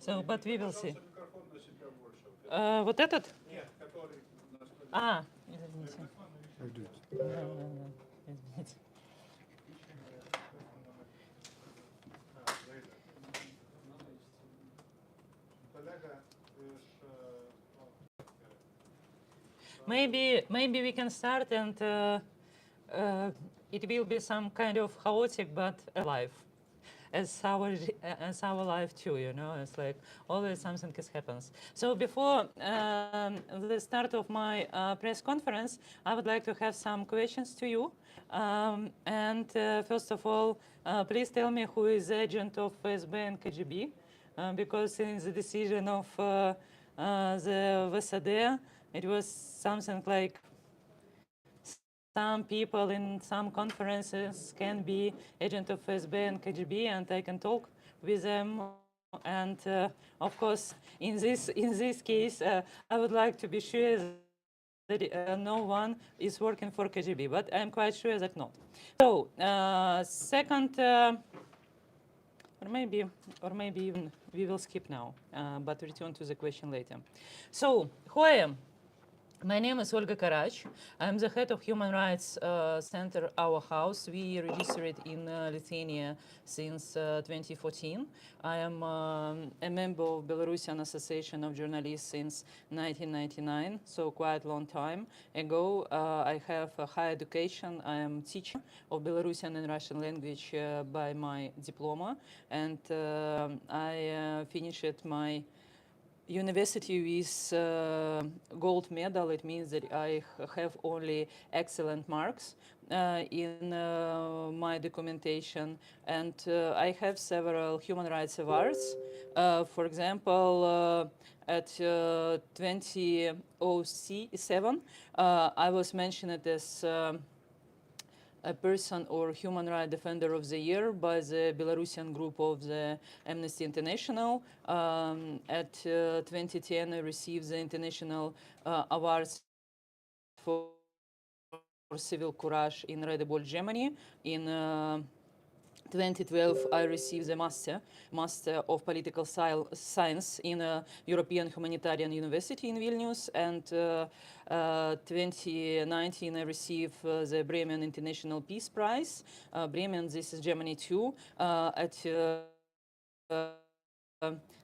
So, but we will see. Вот этот? Нет, который... Извините. Да, извините. Maybe we can start, and it will be some kind of chaotic but alive, as our life too. You know, it's like always something happens. So before the start of my press conference, I would like to have some questions to you. And first of all, please tell me who is the agent of FSB and KGB, because in the decision of the VSD, it was something like some people in some conferences can be agent of FSB and KGB, and I can talk with them. And of course, in this case, I would like to be sure that no one is working for KGB, but I'm quite sure that not. So second, or maybe even we will skip now, but return to the question later. So who I am? My name is Ольga Карач. I'm the head of Human Rights Center, Our House. We registered in Lithuania since 2014. I am a member of Belarusian Association of Journalists since 1999, so quite a long time ago. I have a higher education. I am teacher of Belarusian and Russian language by my diploma, and I finished my university with gold medal. It means that I have only excellent marks in my documentation, and I have several human rights awards. For example, at 2007, I was mentioned as a person or human rights defender of the year by the Belarusian group of the Amnesty International. At 2010, I received the international awards for civil courage in Red Bull, Germany. In 2012, I received the Master of Political Science in European Humanitarian University in Vilnius, and 2019, I received the Bremen International Peace Prize. Bremen, this is Germany too. At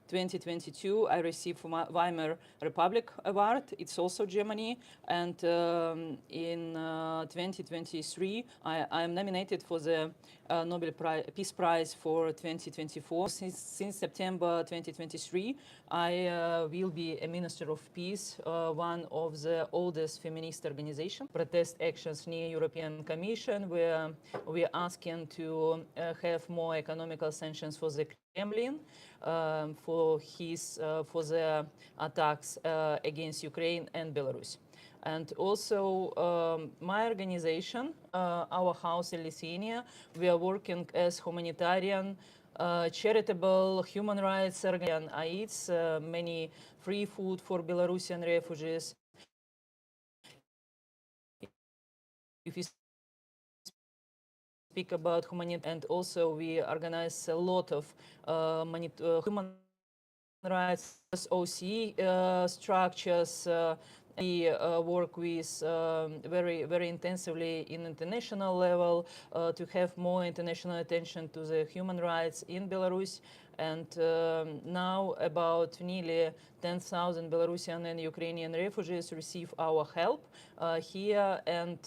2022, I received Weimar Republic Award. It's also Germany. And in 2023, I am nominated for the Nobel Peace Prize for 2024. Since September 2023, I will be a Minister of Peace, one of the oldest feminist organizations. Protest actions near European Commission, where we are asking to have more economical sanctions for the Kremlin for the attacks against Ukraine and Belarus. And also my organization, Our House in Lithuania, we are working as humanitarian, charitable human rights organization. I eat many free food for Belarusian refugees. If you speak about humanitarian, and also we organize a lot of human rights OC structures. We work with very intensively in international level to have more international attention to the human rights in Belarus. And now about nearly 10,000 Belarusian and Ukrainian refugees receive our help here, and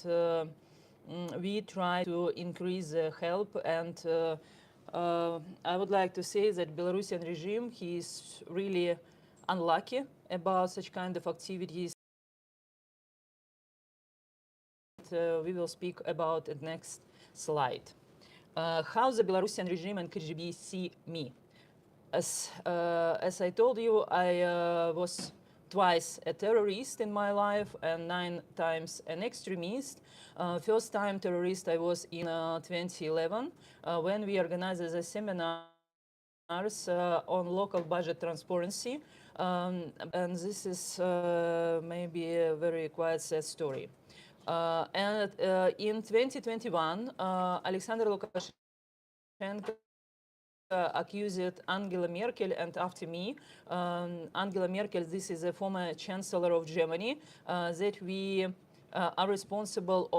we try to increase the help. And I would like to say that Belarusian regime, he is really unlucky about such kind of activities. We will speak about it next slide. How the Belarusian regime and KGB see me. As I told you, I was twice a terrorist in my life and 9 times an extremist. First time terrorist I was in 2011 when we organized the seminars on local budget transparency. And this is maybe a very quite sad story. And in 2021, Alexander Lukashenko accused Angela Merkel, and after me, Angela Merkel, this is a former chancellor of Germany, that we are responsible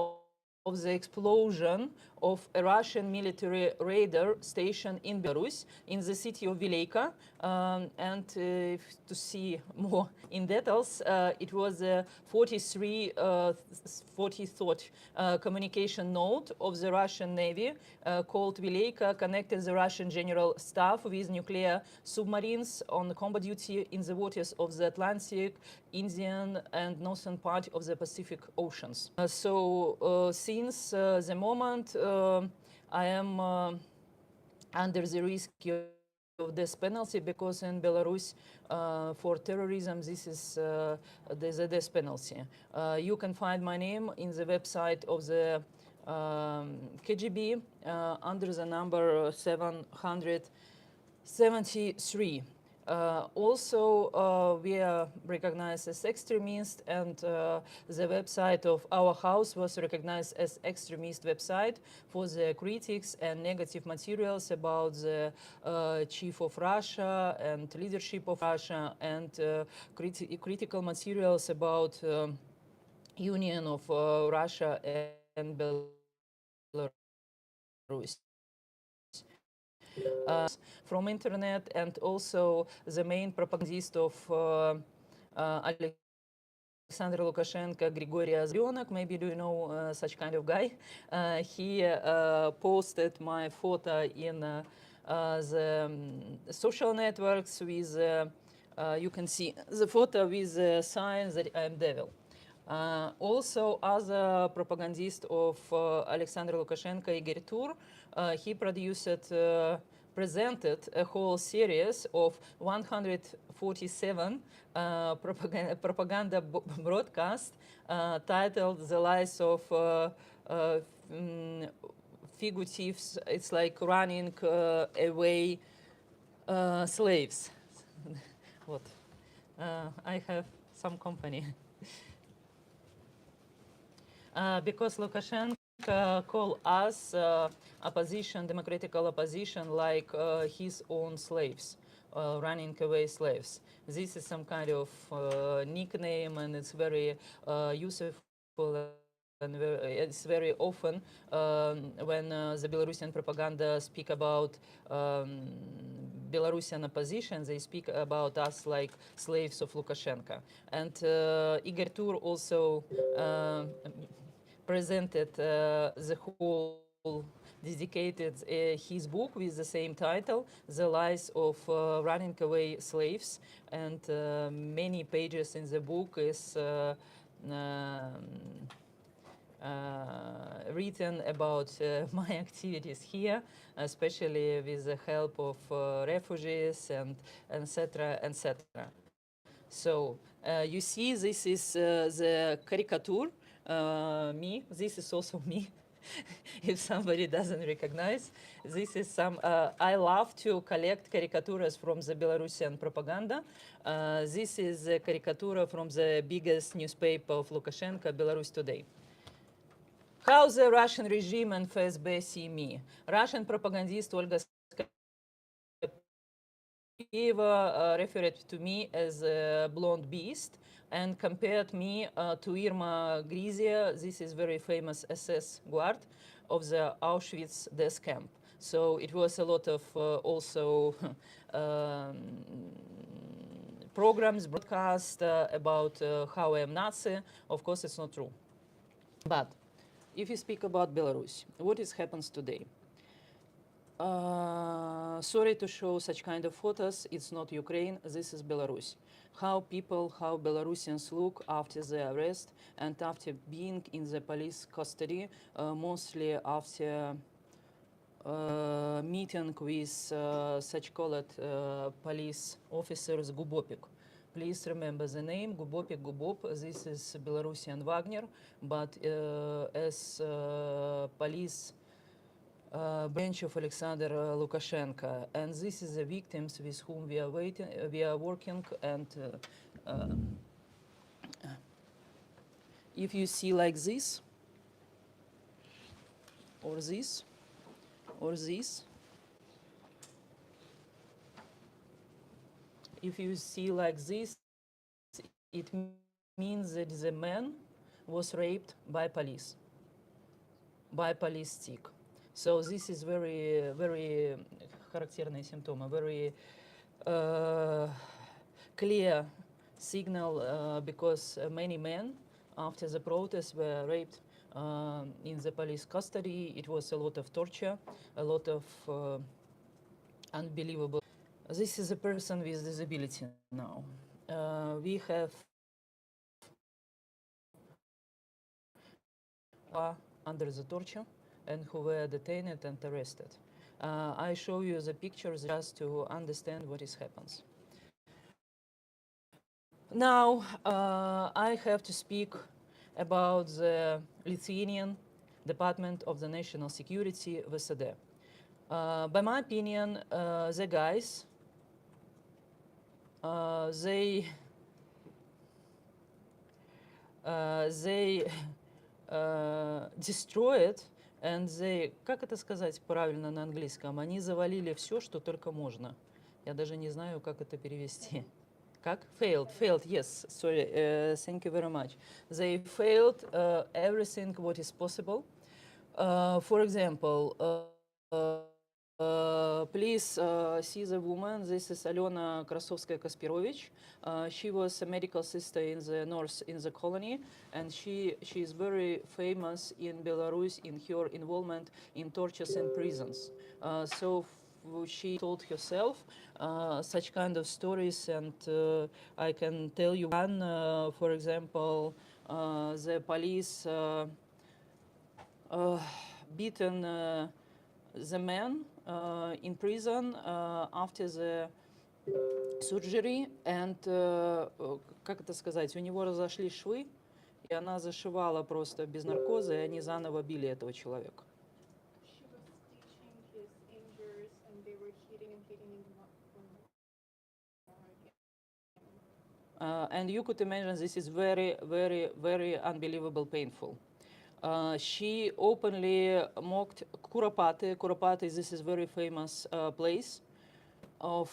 of the explosion of a Russian military radar station in Belarus, in the city of Vileika. And to see more in details, it was a 43rd communication node of the Russian Navy called Vileika, connected the Russian General Staff with nuclear submarines on combat duty in the waters of the Atlantic, Indian, and northern part of the Pacific Oceans. Since the moment I am under the risk of death penalty, because in Belarus for terrorism this is the death penalty. You can find my name in the website of the KGB under the number 773. Also, we are recognized as extremists, and the website of our house was recognized as extremist website for the critics and negative materials about the chief of Russia and leadership of Russia, and critical materials about union of Russia and Belarus. From internet, and also the main propagandist of Alexander Lukashenko, Grigory Azrionak, maybe do you know such kind of guy? He posted my photo in the social networks with, you can see the photo with the sign that I am devil. Also, other propagandist of Alexander Lukashenko, Igor Tur, he presented a whole series of 147 propaganda broadcasts titled "The Lies of Fugitives." It's like running away slaves. What? I have some company. Because Lukashenko call us opposition, democratical opposition, like his own slaves, running away slaves. This is some kind of nickname, and it's very useful, and it's very often when the Belarusian propaganda speak about Belarusian opposition, they speak about us like slaves of Lukashenko. And Igor Tur also presented the whole, dedicated his book with the same title, The Lies of Running Away Slaves, and many pages in the book is written about my activities here, especially with the help of refugees and etc. etc. So you see, this is the caricature. Me, this is also me. If somebody doesn't recognize, this is some. I love to collect caricatures from the Belarusian propaganda. This is a caricature from the biggest newspaper of Lukashenko, Belarus Today. How the Russian regime and FSB see me. Russian propagandist Olga referred to me as a blonde beast and compared me to Irma Grizia. This is very famous SS guard of the Auschwitz death camp. So it was a lot of also programs, broadcast about how I am Nazi. Of course, it's not true. But if you speak about Belarus, what happens today? Sorry to show such kind of photos. It's not Ukraine. This is Belarus. How Belarusians look after the arrest and after being in the police custody, mostly after meeting with such called police officers Gubopik. Please remember the name Gubopik Gubop. This is Belarusian Wagner, but as police branch of Alexander Lukashenko, and this is the victims with whom we are working. And if you see like this, or this, or this, if you see like this, it means that the man was raped by police stick. So this is very, very характерные симптомы, very clear signal because many men after the protests were raped in the police custody. It was a lot of torture, a lot of unbelievable. This is a person with disability now. We have under the torture and who were detained and arrested. I show you the pictures just to understand what is happens. Now I have to speak about the Lithuanian Department of the National Security, VSD. By my opinion, the guys, they destroyed and they, как это сказать правильно на английском, они завалили все, что только можно. Я даже не знаю, как это перевести. Как? Failed, yes, sorry, thank you very much. They failed everything what is possible. For example, please see the woman. This is Alena Krasovskaya-Kaspirovich. She was a medical sister in the north in the colony, and she is very famous in Belarus in her involvement in tortures and prisons. So she told herself such kind of stories, and I can tell you one. For example, the police beaten the man in prison after the surgery, and как это сказать, у него разошлись швы, и она зашивала просто без наркоза, и они заново били этого человека. She was stitching his injuries, and they were hitting and hitting him more again. And you could imagine this is very, very, very unbelievable painful. She openly mocked Kuropаты. Kuropаты, this is very famous place of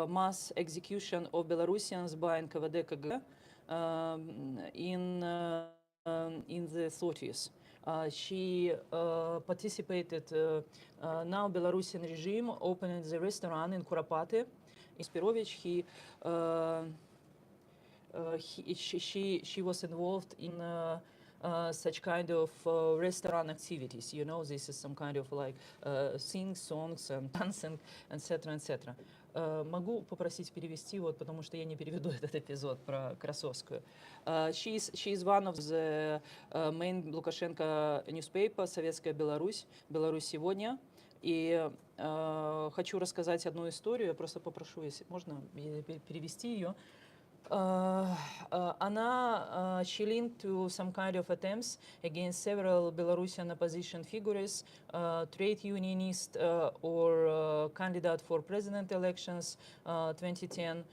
mass execution of Belarusians by NKVD KGB in the 30s. She participated, now Belarusian regime opened the restaurant in Kuropаты. Ispirovich, she was involved in such kind of restaurant activities. You know, this is some kind of like sing songs and dancing, etc., etc. Могу попросить перевести, вот, потому что я не переведу этот эпизод про Красовскую. She is one of the main Lukashenko newspaper, Советская Беларусь, Беларусь сегодня. И хочу рассказать одну историю, я просто попрошу, если можно, перевести ее. Она, she linked to some kind of attempts against several Belarusian opposition figures, trade unionist or candidate for president elections 2010.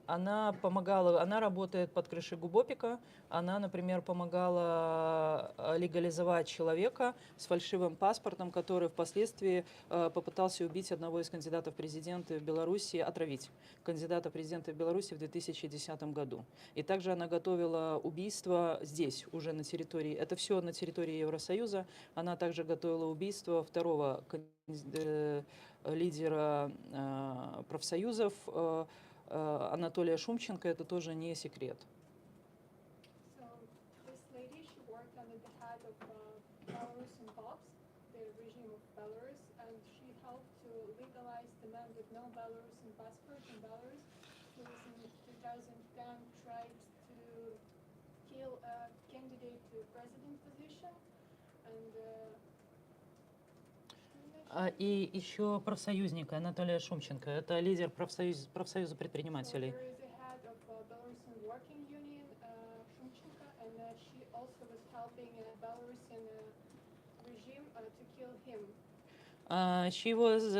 Она помогала, она работает под крышей Губопика. Она, например, помогала легализовать человека с фальшивым паспортом, который впоследствии попытался убить одного из кандидатов в президенты в Беларуси, отравить кандидата в президенты в Беларуси в 2010 году. И также она готовила убийство здесь, уже на территории, это все на территории Евросоюза. Она также готовила убийство второго лидера профсоюзов, Анатолия Шумченко, это тоже не секрет. So this lady, she worked under the head of Belarusian cops, the regime of Belarus, and she helped to legalize the man with no Belarusian passport in Belarus, who in 2010 tried to kill a candidate to president position, and И еще профсоюзника Анатолия Шумченко, это лидер профсоюза предпринимателей. there is a head of Belarusian working union, Shumchenko, and she also was helping Belarusian regime to kill him. She was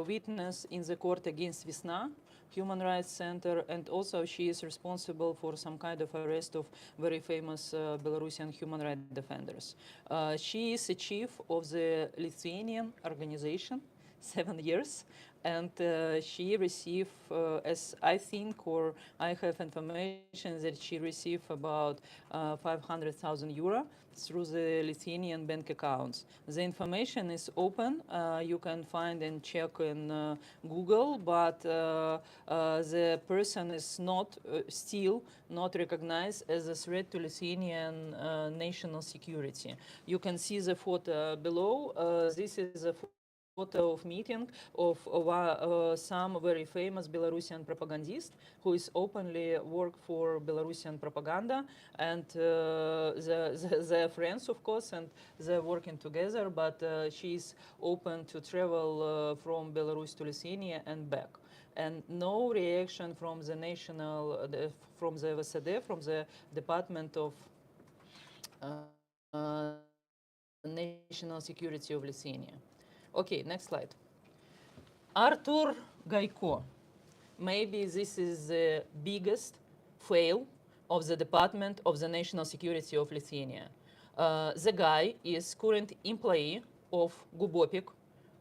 witness in the court against Vesna, Human Rights Center, and also she is responsible for some kind of arrest of very famous Belarusian human rights defenders. She is the chief of the Lithuanian organization, 7 years, and she received, as I think, or I have information that she received about 500,000 euro through the Lithuanian bank accounts. The information is open. You can find and check in Google, but the person is not still not recognized as a threat to Lithuanian national security. You can see the photo below. This is a photo of meeting of some very famous Belarusian propagandist who is openly work for Belarusian propaganda, and they're friends, of course, and they're working together, but she's open to travel from Belarus to Lithuania and back. And no reaction from the national, from the VSD, from the Department of National Security of Lithuania. Okay, next slide. Artur Gaiko. Maybe this is the biggest fail of the Department of the National Security of Lithuania. The guy is current employee of Gubopik.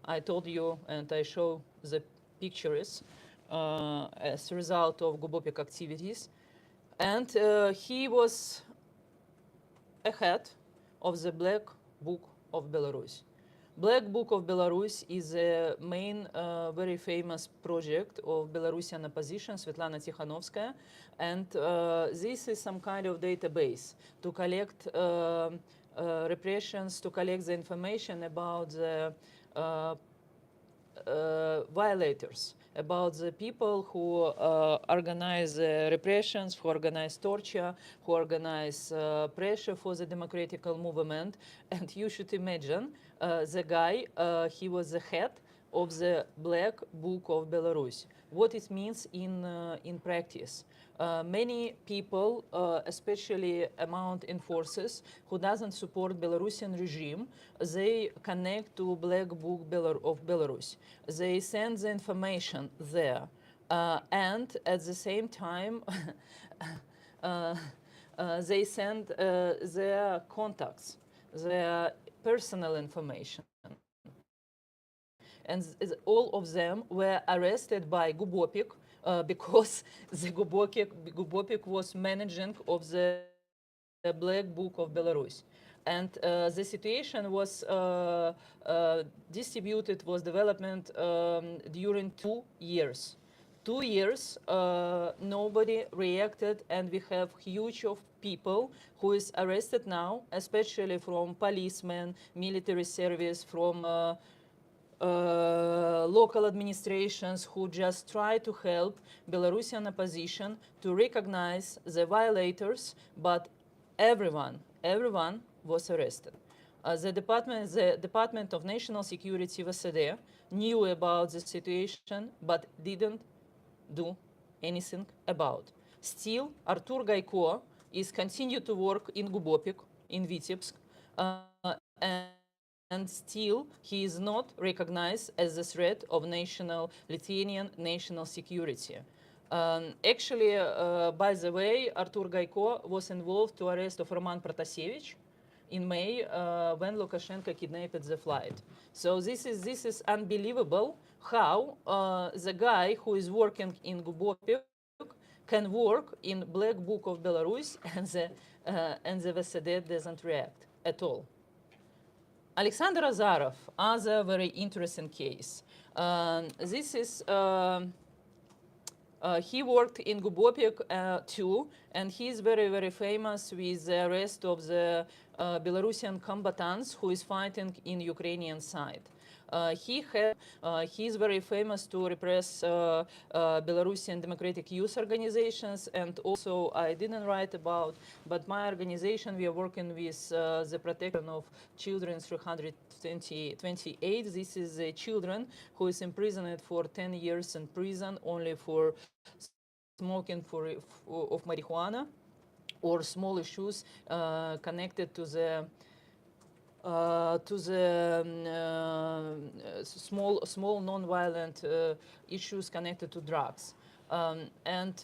I told you, and I show the pictures as a result of Gubopik activities. And he was ahead of the Black Book of Belarus. Black Book of Belarus is a main, very famous project of Belarusian opposition, Svetlana Tikhanovskaya, and this is some kind of database to collect repressions, to collect the information about the violators, about the people who organize repressions, who organize torture, who organize pressure for the democratical movement. And you should imagine the guy, he was the head of the Black Book of Belarus. What it means in practice. Many people, especially among enforcers who doesn't support Belarusian regime, they connect to Black Book of Belarus. They send the information there, and at the same time, they send their contacts, their personal information. And all of them were arrested by Gubopik because the Gubopik was managing of the Black Book of Belarus. And the situation was distributed, was development during 2 years. 2 years, nobody reacted, and we have huge of people who is arrested now, especially from policemen, military service, from local administrations who just try to help Belarusian opposition to recognize the violators, but everyone was arrested. The Department of National Security, VSD, knew about the situation, but didn't do anything about. Still, Artur Gaiko is continued to work in Gubopik, in Vitebsk, and still he is not recognized as a threat of Lithuanian national security. Actually, by the way, Artur Gaiko was involved to arrest of Roman Protasevich in May when Lukashenko kidnapped the flight. So this is unbelievable how the guy who is working in Gubopik can work in Black Book of Belarus, and the VSD doesn't react at all. Alexander Azarov, other very interesting case. This is he worked in Gubopik too, and he's very famous with the rest of the Belarusian combatants who is fighting in Ukrainian side. He's very famous to repress Belarusian democratic youth organizations, and also I didn't write about, but my organization, we are working with the protection of children 328. This is children who is imprisoned for 10 years in prison only for smoking of marijuana or small issues connected to the small non-violent issues connected to drugs. And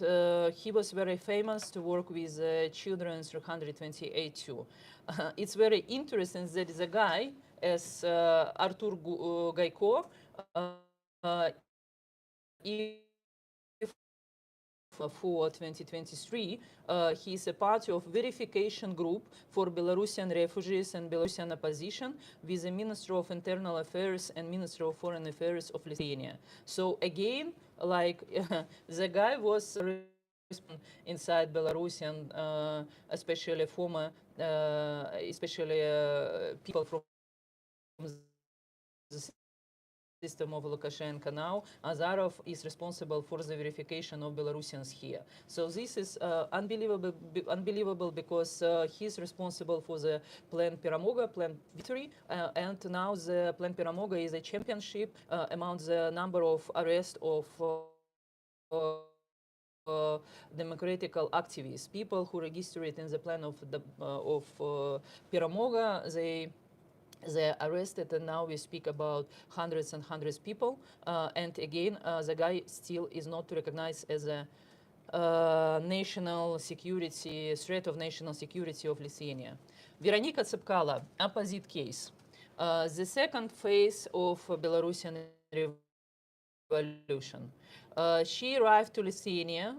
he was very famous to work with children 328 too. It's very interesting that the guy, as Artur Gaiko, if for 2023, he is a part of verification group for Belarusian refugees and Belarusian opposition with the Minister of Internal Affairs and Minister of Foreign Affairs of Lithuania. So again, like the guy was inside Belarusian, especially former, especially people from the system of Lukashenko now. Azarov is responsible for the verification of Belarusians here. So this is unbelievable because he's responsible for the Plan Peramoga, Plan Victory, and now the Plan Peramoga is a championship among the number of arrests of democratical activists, people who registered in the plan of Peramoga. They're arrested, and now we speak about hundreds and hundreds of people. And again, the guy still is not recognized as a national security, threat of national security of Lithuania. Veronika Tsepkalo, opposite case. The second phase of Belarusian revolution. She arrived to Lithuania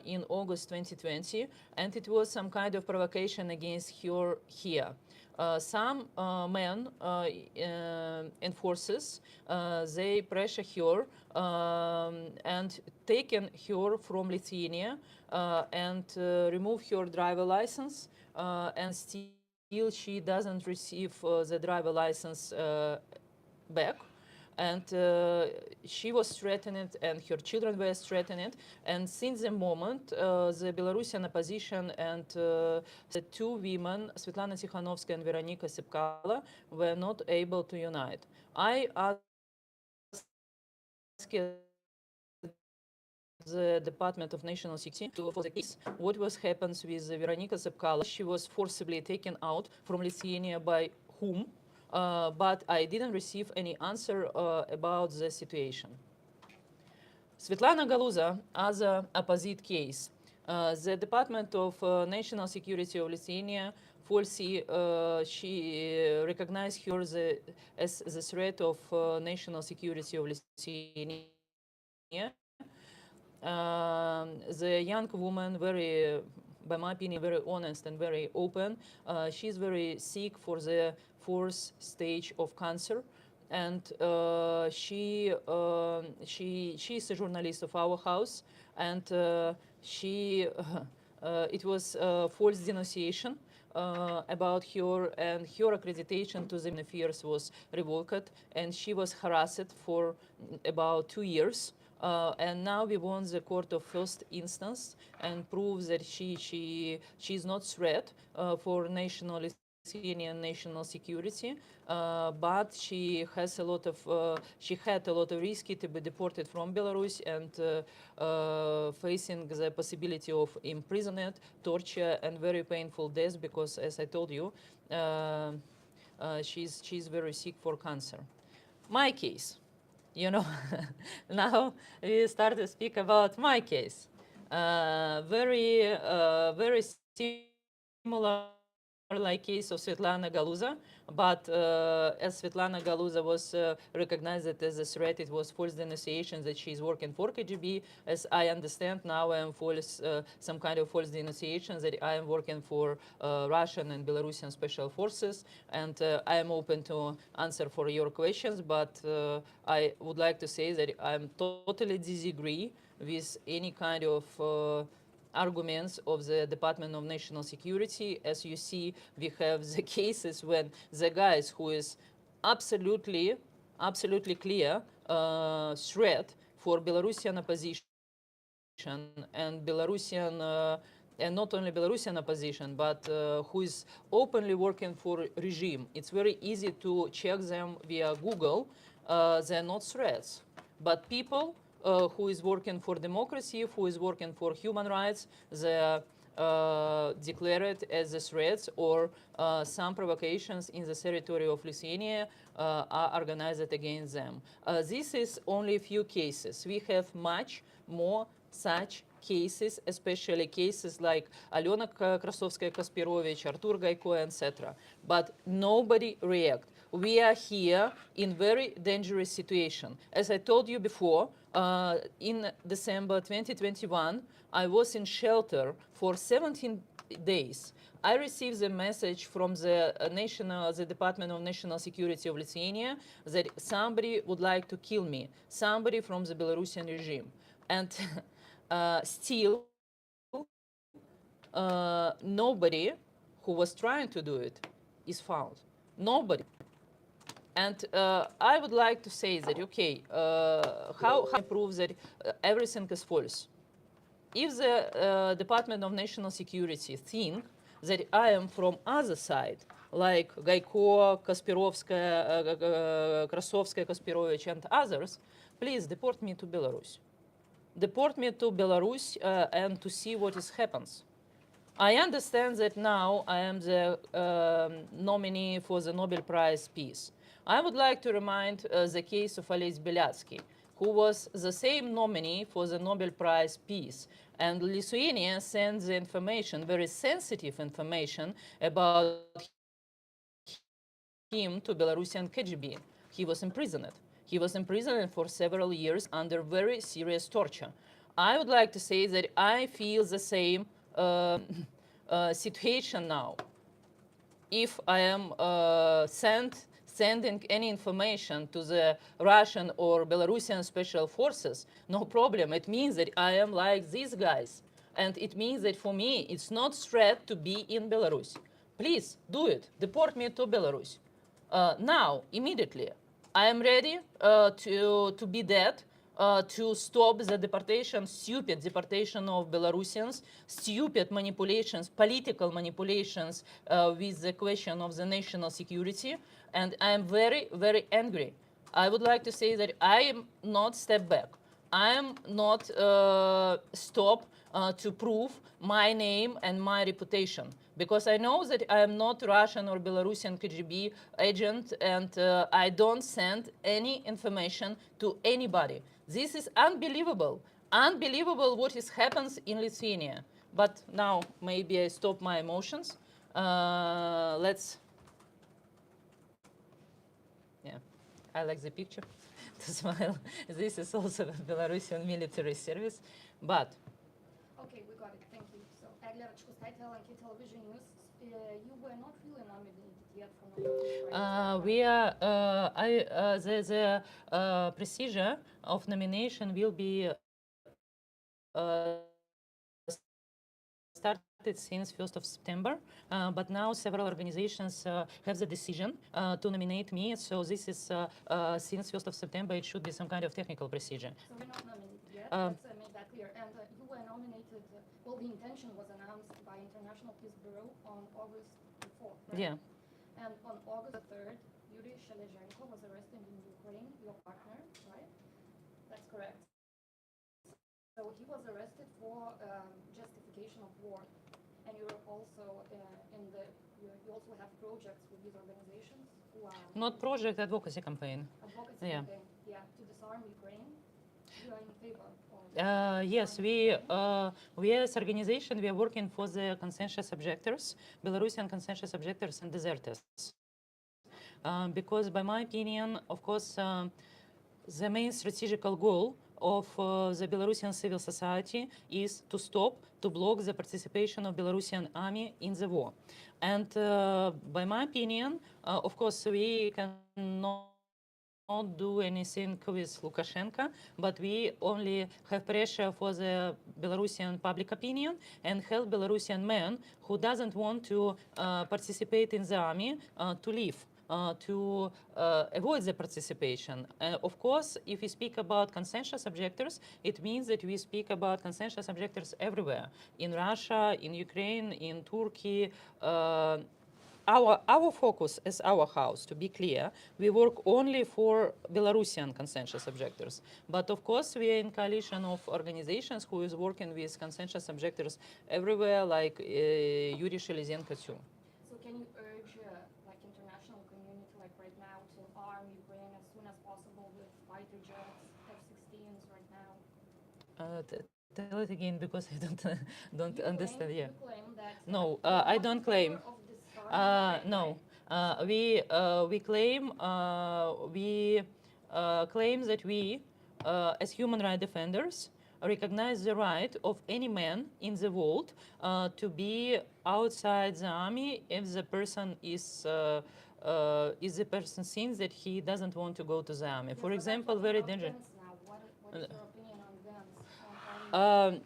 in August 2020, and it was some kind of provocation against her here. Some men enforcers, they pressure her and taken her from Lithuania and remove her driver license, and still she doesn't receive the driver license back. And she was threatened, and her children were threatened. And since the moment, the Belarusian opposition and the two women, Svetlana Tikhanovskaya and Veronika Tsepkalo, were not able to unite. I asked the Department of National Security for the case, what was happens with Veronika Tsepkalo. She was forcibly taken out from Lithuania by whom? But I didn't receive any answer about the situation. Svetlana Galuza, other opposite case. The Department of National Security of Lithuania falsely she recognized her as the threat of national security of Lithuania. The young woman, very, by my opinion, very honest and very open. She's very sick for the fourth stage of cancer, and she is a journalist of our house, and it was false denunciation about her, and her accreditation to the affairs was revoked, and she was harassed for about 2 years. And now we won the court of first instance and prove that she is not threat for Lithuanian national security, but she has a lot of she had a lot of risk to be deported from Belarus and facing the possibility of imprisonment, torture, and very painful death because, as I told you, she's very sick for cancer. My case. You know, now we start to speak about my case. Very similar like case of Svetlana Galuza, but as Svetlana Galuza was recognized as a threat, it was false denunciation that she is working for KGB. As I understand now, I am false, some kind of false denunciation that I am working for Russian and Belarusian special forces, and I am open to answer for your questions, but I would like to say that I am totally disagree with any kind of arguments of the Department of National Security. As you see, we have the cases when the guys who is absolutely clear threat for Belarusian opposition and Belarusian and not only Belarusian opposition, but who is openly working for regime. It's very easy to check them via Google. They're not threats, but people who is working for democracy, who is working for human rights, they declared as a threats, or some provocations in the territory of Lithuania are organized against them. This is only a few cases. We have much more such cases, especially cases like Alena Krasovskaya-Kaspirovich, Artur Gaiko, etc. But nobody react. we are here in very dangerous situation. As I told you before, in December 2021, I was in shelter for 17 days. I received a message from the Department of National Security of Lithuania that somebody would like to kill me, somebody from the Belarusian regime. And still, nobody who was trying to do it is found. Nobody. And I would like to say that, okay, how I prove that everything is false? If the Department of National Security think that I am from other side, like Gaiko, Krasovskaya, Kaspirovich, and others, please deport me to Belarus. Deport me to Belarus and to see what is happens. I understand that now I am the nominee for the Nobel Prize Peace. I would like to remind the case of Ales Beliatsky, who was the same nominee for the Nobel Prize Peace. And Lithuania sent the information, very sensitive information, about him to Belarusian KGB. He was imprisoned. He was imprisoned for several years under very serious torture. I would like to say that I feel the same situation now. If I am sending any information to the Russian or Belarusian special forces, no problem. It means that I am like these guys. And it means that for me, it's not threat to be in Belarus. Please do it. Deport me to Belarus. Now, immediately. I am ready to be dead, to stop the deportation, stupid deportation of Belarusians, stupid manipulations, political manipulations with the question of the national security. And I am very, very angry. I would like to say that I am not step back. I am not stop to prove my name and my reputation, because I know that I am not Russian or Belarusian KGB agent, and I don't send any information to anybody. This is unbelievable. Unbelievable what happens in Lithuania. But now maybe I stop my emotions. Let's. Yeah, I like the picture. To smile. This is also Belarusian military service, but. Okay, we got it. Thank you. So, Eglė Račkauskaitė lankė television news. You were not really nominated yet for Nobel Prize. We are. The procedure of nomination will be started since 1st of September, but now several organizations have the decision to nominate me. So this is since 1st of September. It should be some kind of technical procedure. So we're not nominated yet. Let's make that clear. And you were nominated. Well, the intention was announced by International Peace Bureau on August 4th. Right? Yeah. And on August 3rd, Yuri Shelezhenko was arrested in Ukraine, your partner, right? That's correct. So he was arrested for justification of war, and you're also you also have projects with these organizations who are Not project, advocacy campaign. Advocacy Yeah. campaign, yeah, to disarm Ukraine. You are in favor of Yes, we as organization, we are working for the conscientious objectors, Belarusian conscientious objectors and deserters. Because by my opinion, of course, the main strategical goal of the Belarusian civil society is to stop, to block the participation of Belarusian army in the war. And by my opinion, of course, we cannot do anything with Lukashenko, but we only have pressure for the Belarusian public opinion and help Belarusian men who doesn't want to participate in the army to leave. To avoid the participation. Of course, if we speak about conscientious objectors, it means that we speak about conscientious objectors everywhere. In Russia, in Ukraine, in Turkey. Our focus is our house, to be clear. We work only for Belarusian conscientious objectors. But of course, we are in coalition of organizations who is working with conscientious objectors everywhere, like Yuri Shelezenko too. So can you urge like international community, like right now, to arm Ukraine as soon as possible with fighter jets, F-16s right now? Tell it again, because I don't understand. Yeah. You claim that No, I don't claim. of this army right No, We claim that we, as human rights defenders, recognize the right of any man in the world to be outside the army if the person thinks that he doesn't want to go to the army. For example, very dangerous. What is your opinion on guns?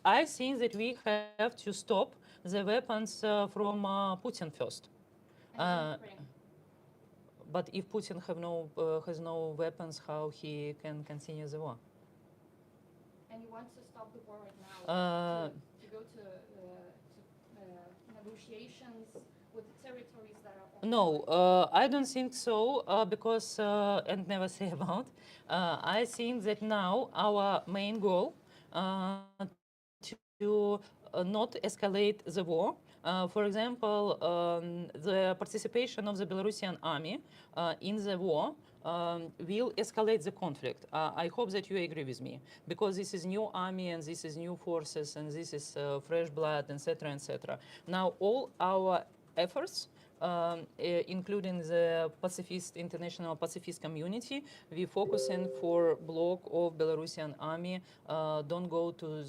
I think that we have to stop the weapons from Putin first. And Ukraine. But if Putin has no weapons, how he can continue the war? And you want to stop the war right now, to go to negotiations with the territories that are No, I don't think so, because, and never say about, I think that now our main goal to not escalate the war. For example, the participation of the Belarusian army in the war will escalate the conflict. I hope that you agree with me, because this is new army and this is new forces and this is fresh blood, etc., etc. Now all our efforts, including the pacifist, international pacifist community, we focusing for block of Belarusian army don't go to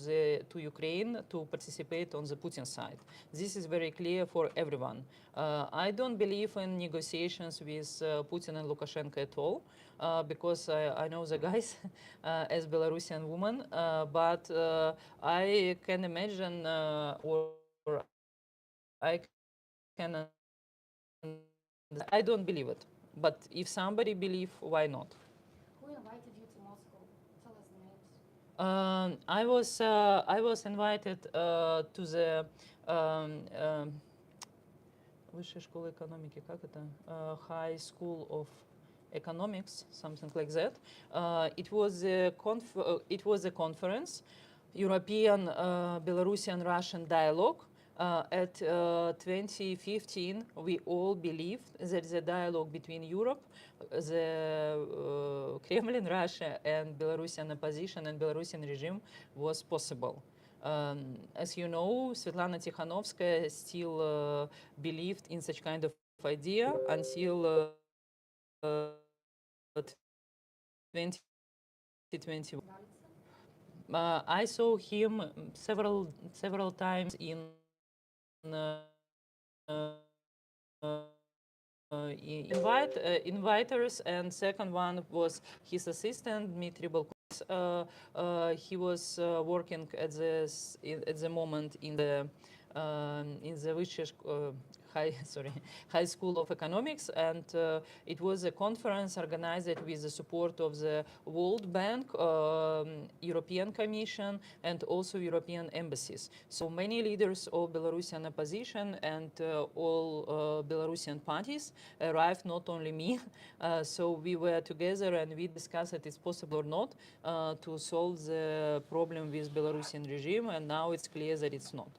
Ukraine to participate on the Putin side. This is very clear for everyone. I don't believe in negotiations with Putin and Lukashenko at all, because I know the guys as Belarusian woman, but I can imagine or I can. I don't believe it, but if somebody believe, why not? Who invited you to Moscow? Tell us the names. I was invited to the Высшая школа экономики, как это? High School of Economics, something like that. It was a conference, European, Belarusian, Russian dialogue. At 2015, we all believed that the dialogue between Europe, the Kremlin, Russia, and Belarusian opposition and Belarusian regime was possible. As you know, Svetlana Tikhanovskaya still believed in such kind of idea until 2021. I saw him several times in inviters, and second one was his assistant Dmitry Balkov. He was working at the moment in the High School of Economics, and it was a conference organized with the support of the World Bank, European Commission, and also European embassies. So many leaders of Belarusian opposition and all Belarusian parties arrived, not only me. So we were together and we discussed if it's possible or not to solve the problem with Belarusian regime, and now it's clear that it's not.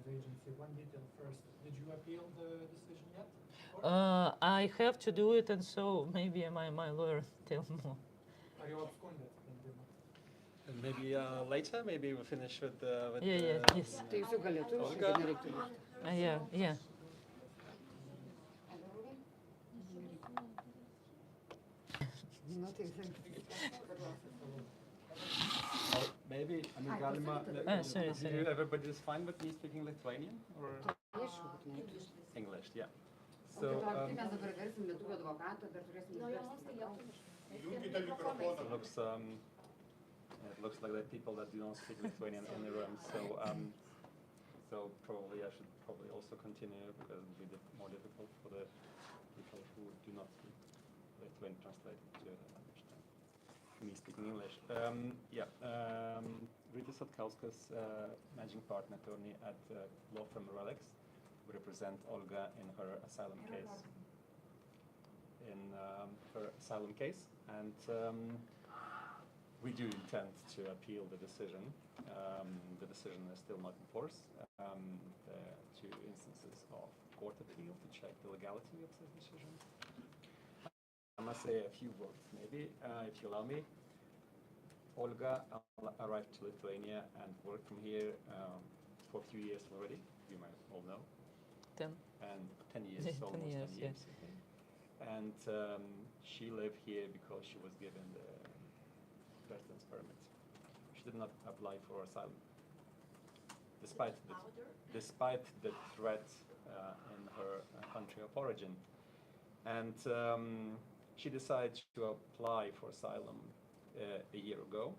Agency. One detail first. Did you appeal the decision yet? I have to do it, and so maybe my lawyer tell more. Are you absconded? And maybe later, maybe we'll finish with the. Yes. Olga. Yeah. Maybe, I mean, Galima, sorry. everybody is fine with me speaking Lithuanian or English, yeah. So, it looks like there are people that do not speak Lithuanian in the room. So probably I should also continue, because it will be more difficult for the people who do not speak Lithuanian translate to understand me speaking English. Rita Satkauskas, managing partner attorney at law firm Relics, who represent Olga in her asylum case. And we do intend to appeal the decision. The decision is still not in force. There are 2 instances of court appeal to check the legality of this decision. I must say a few words, maybe, if you allow me. Olga arrived to Lithuania and worked from here for a few years already, you might all know. 10. And 10 years, Yeah, 10 almost 10 years, years, I think. And she lived here because she was given the residence permit. She did not apply for asylum, despite the threat in her country of origin. And she decided to apply for asylum a year ago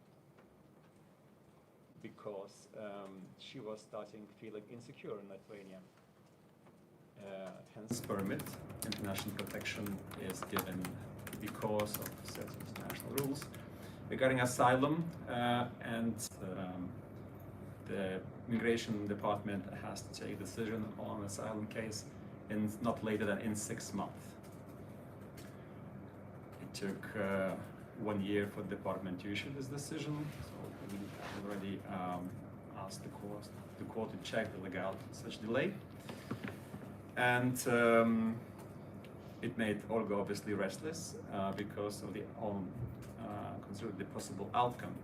because she was starting feeling insecure in Lithuania. Hence, permit, international protection is given because of certain international rules regarding asylum, and the immigration department has to take a decision on asylum case in not later than in 6 months. It took 1 year for the department to issue this decision, so we have already asked the court to check the legality of such delay. And it made Olga obviously restless because of the considered the possible outcome.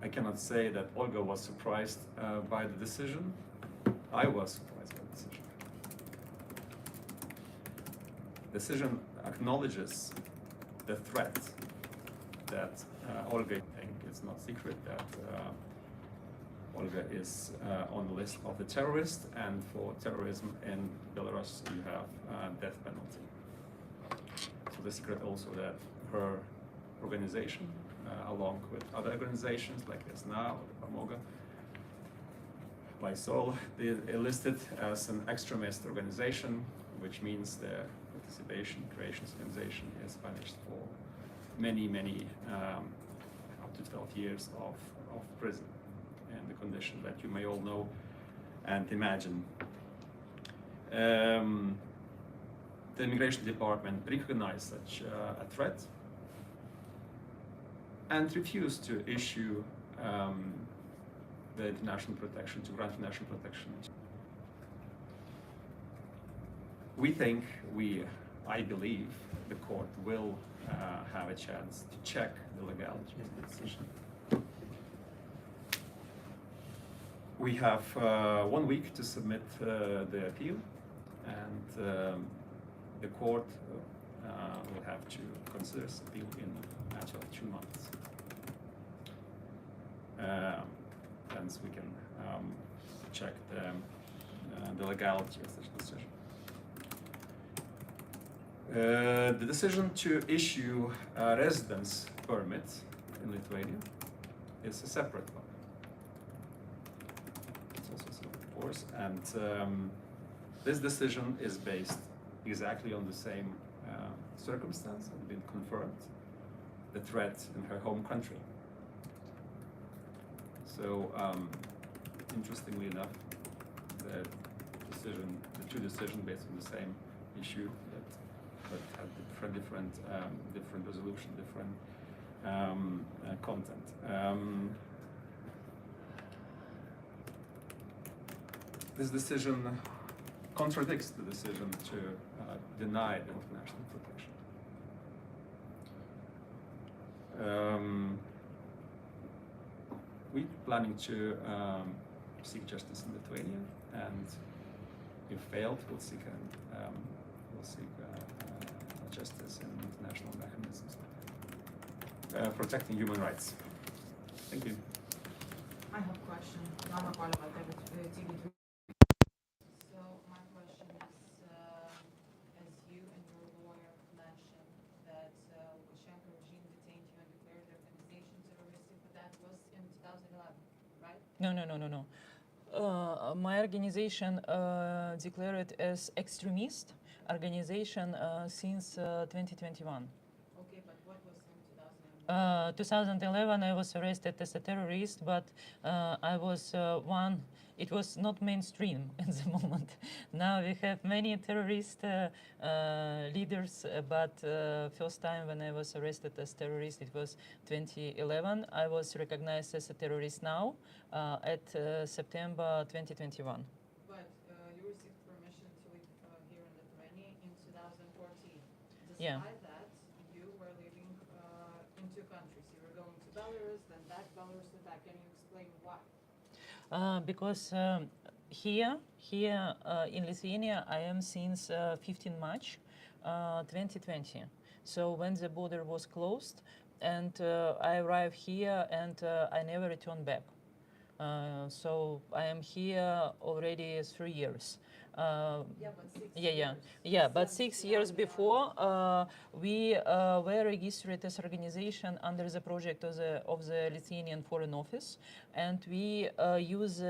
I cannot say that Olga was surprised by the decision. I was surprised by the decision. Decision acknowledges the threat that Olga, I think it's not secret that Olga is on the list of the terrorists, and for terrorism in Belarus you have death penalty. So the secret also that her organization, along with other organizations like Vesna or the Pomoga, by Sol, they listed as an extremist organization, which means the participation, creations organization is punished for many, up to 12 years of prison, and the condition that you may all know and imagine. The immigration department recognized such a threat and refused to issue the international protection, to grant international protection. I believe the court will have a chance to check the legality of the decision. We have 1 week to submit the appeal, and the court will have to consider this appeal in a matter of 2 months. Hence, we can check the legality of such decision. The decision to issue a residence permit in Lithuania is a separate one. It's also separate, of course, and this decision is based exactly on the same circumstance, has been confirmed, the threat in her home country. So, interestingly enough, the two decisions based on the same issue, but had different resolution, different content. This decision contradicts the decision to deny the international protection. We're planning to seek justice in Lithuania, and if failed, we'll seek justice in international mechanisms protecting human rights. Thank you. I have a question. Dana Paleva, TV3. So my question is, as you and your lawyer mentioned that Lukashenko regime detained you and declared the organization terroristic, but that was in 2011, right? No. My organization declared as extremist organization since 2021. Okay, but what was in 2011? 2011 I was arrested as a terrorist, but I was it was not mainstream at the moment. Now we have many terrorist leaders, but first time when I was arrested as terrorist, it was 2011. I was recognized as a terrorist now at September 2021. But you received permission to live here in Lithuania in 2014. Despite Yeah. that, you were living in two countries. You were going to Belarus, then back Belarus, then back. Can you explain why? Because here in Lithuania, I am since 15 March 2020. So when the border was closed, and I arrived here, and I never returned back. So I am here already 3 years. But 6 years before, we were registered as organization under the project of the Lithuanian Foreign Office, and we use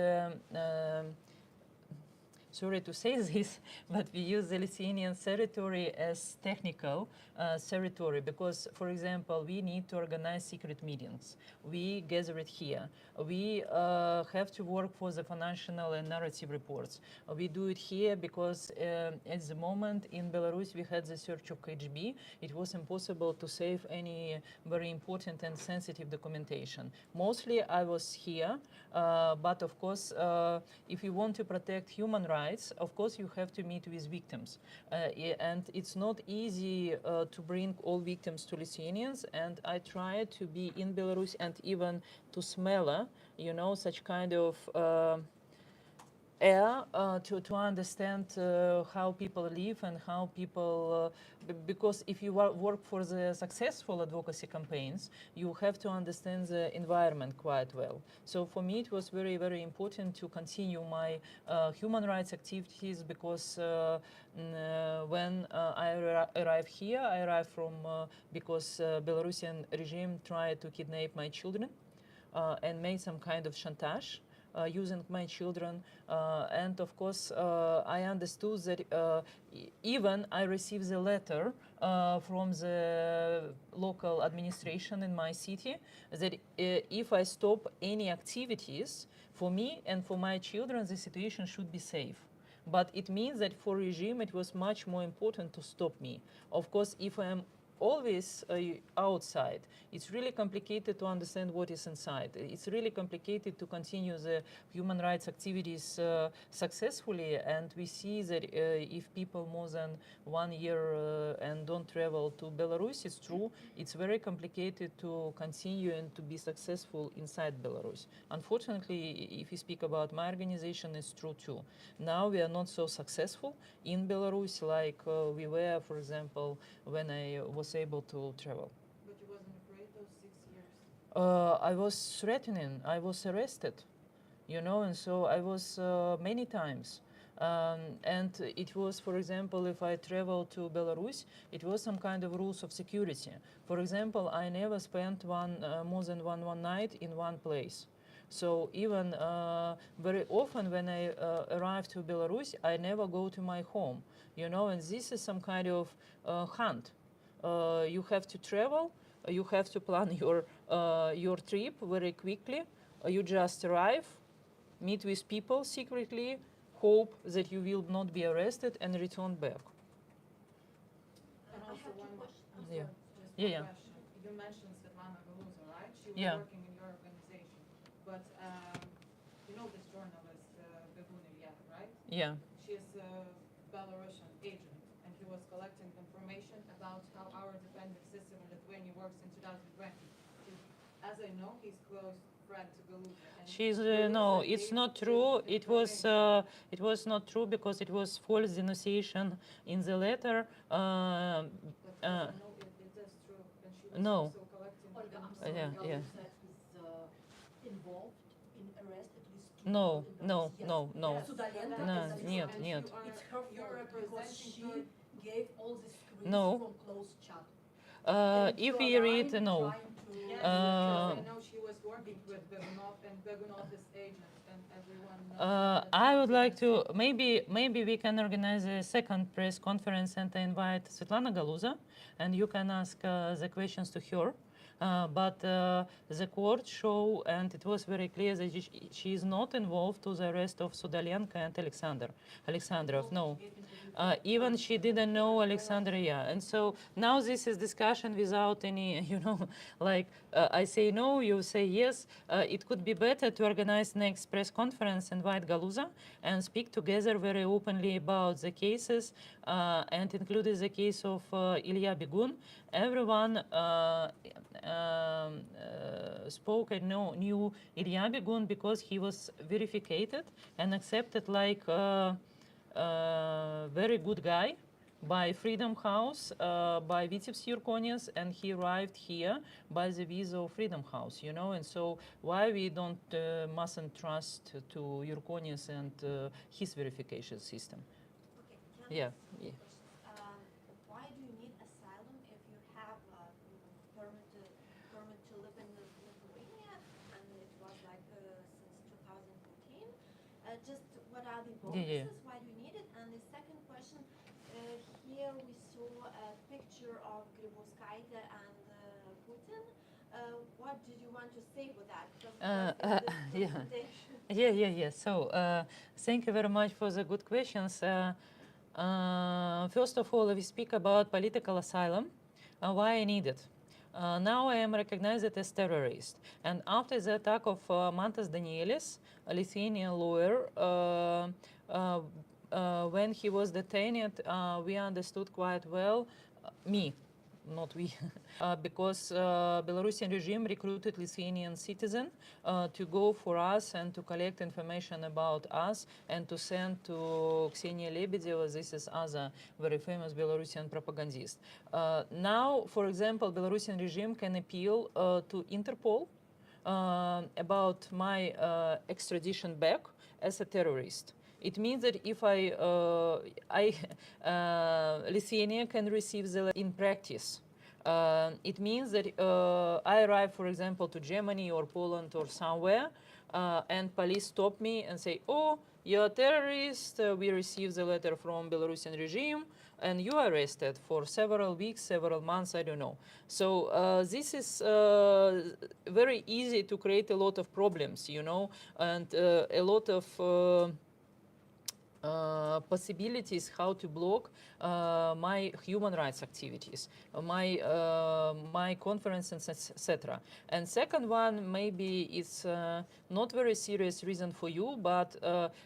sorry to say this, but we use the Lithuanian territory as technical territory because, for example, we need to organize secret meetings. We gather it here. We have to work for the financial and narrative reports. We do it here because at the moment in Belarus we had the search of KGB. It was impossible to save any very important and sensitive documentation. Mostly I was here, but of course, if you want to protect human rights, of course you have to meet with victims. And it's not easy to bring all victims to Lithuanians, and I try to be in Belarus and even to smell, you know, such kind of air to understand how people live and how people, because if you work for the successful advocacy campaigns, you have to understand the environment quite well. So for me it was very, very important to continue my human rights activities because when I arrived here, I arrived from, because Belarusian regime tried to kidnap my children and made some kind of chantage. Using my children, and of course I understood that even I received a letter from the local administration in my city that if I stop any activities for me and for my children, the situation should be safe. But it means that for regime it was much more important to stop me. Of course, if I am always outside, it's really complicated to understand what is inside. It's really complicated to continue the human rights activities successfully, and we see that if people more than 1 year and don't travel to Belarus, it's true, it's very complicated to continue and to be successful inside Belarus. Unfortunately, if you speak about my organization, it's true too. Now we are not so successful in Belarus like we were, for example, when I was able to travel. But you wasn't afraid those 6 years? I was threatening, I was arrested, you know, and so I was many times. And it was, for example, if I travel to Belarus, it was some kind of rules of security. For example, I never spent more than one night in one place. So even very often when I arrive to Belarus, I never go to my home, you know, and this is some kind of hunt. You have to travel, you have to plan your trip very quickly. You just arrive, meet with people secretly, hope that you will not be arrested and return back. And also one question. Yeah. Just one question. You mentioned Svetlana Galuza, right? She was working in your organization. But you know this journalist, Begunia, right? Yeah. She is a Belarusian agent, and he was collecting information about how our defending system in Lithuania works in 2020. As I know, he's close friend to Galuza. She's no, it's not true. It was not true because it was false denunciation in the letter. But I know it is true, and she was No. also collecting. Ольга, I'm Yeah, sorry, yeah. Galuza is involved in arrest at least two No, people in no, Belarus. Yes. no, no. Sudalenko No, is нет, involved. нет. It's her You're fault because she representing gave all the screens No. from closed chat. If And we you are read, lying, no. trying to- Yes, Uh, because I know she was working with Begunov, and Begunov is agent, and everyone knows. I would like to, maybe we can organize a second press conference and invite Svetlana Galuza, and you can ask the questions to her. But the court show, and it was very clear that she is not involved to the arrest of Sudalenko and Alexandrov. No, even she didn't know Alexandria. And so now this is discussion without any, you know, like I say no, you say yes. It could be better to organize next press conference, invite Galuza, and speak together very openly about the cases, and included the case of Ilya Begun. Everyone spoke and knew Ilya Begun because he was verified and accepted like very good guy by Freedom House, by Vitebsk Yurkonius, and he arrived here by the visa of Freedom House, you know, and so why we don't mustn't trust to Yurkonius and his verification system. Okay, can I Yeah, ask you a yeah. question? Why do you need asylum if you have permit to live in Lithuania, and it was like since 2014? Just what are the bonuses? Yeah, yeah. Why do you need it? And the second question, here we saw a picture of Grybauskaitė and Putin. What did you want to say with that? Because this Yeah. presentation- Yeah. So, thank you very much for the good questions. First of all, we speak about political asylum, why I need it. Now I am recognized as terrorist. And after the attack of Mantas Danielis, a Lithuanian lawyer, when he was detained, we understood quite well, me, not we, because Belarusian regime recruited Lithuanian citizen to go for us and to collect information about us and to send to Ksenia Lebedeva. This is other very famous Belarusian propagandist. Now, for example, Belarusian regime can appeal to Interpol about my extradition back as a terrorist. It means that if Lithuania can receive the in practice. It means that I arrive, for example, to Germany or Poland or somewhere, and police stop me and say, "Oh, you're a terrorist. We received the letter from Belarusian regime, and you are arrested for several weeks, several months, I don't know." So this is very easy to create a lot of problems, you know, and a lot of possibilities how to block my human rights activities, my conferences, etc. And second one, maybe it's not very serious reason for you, but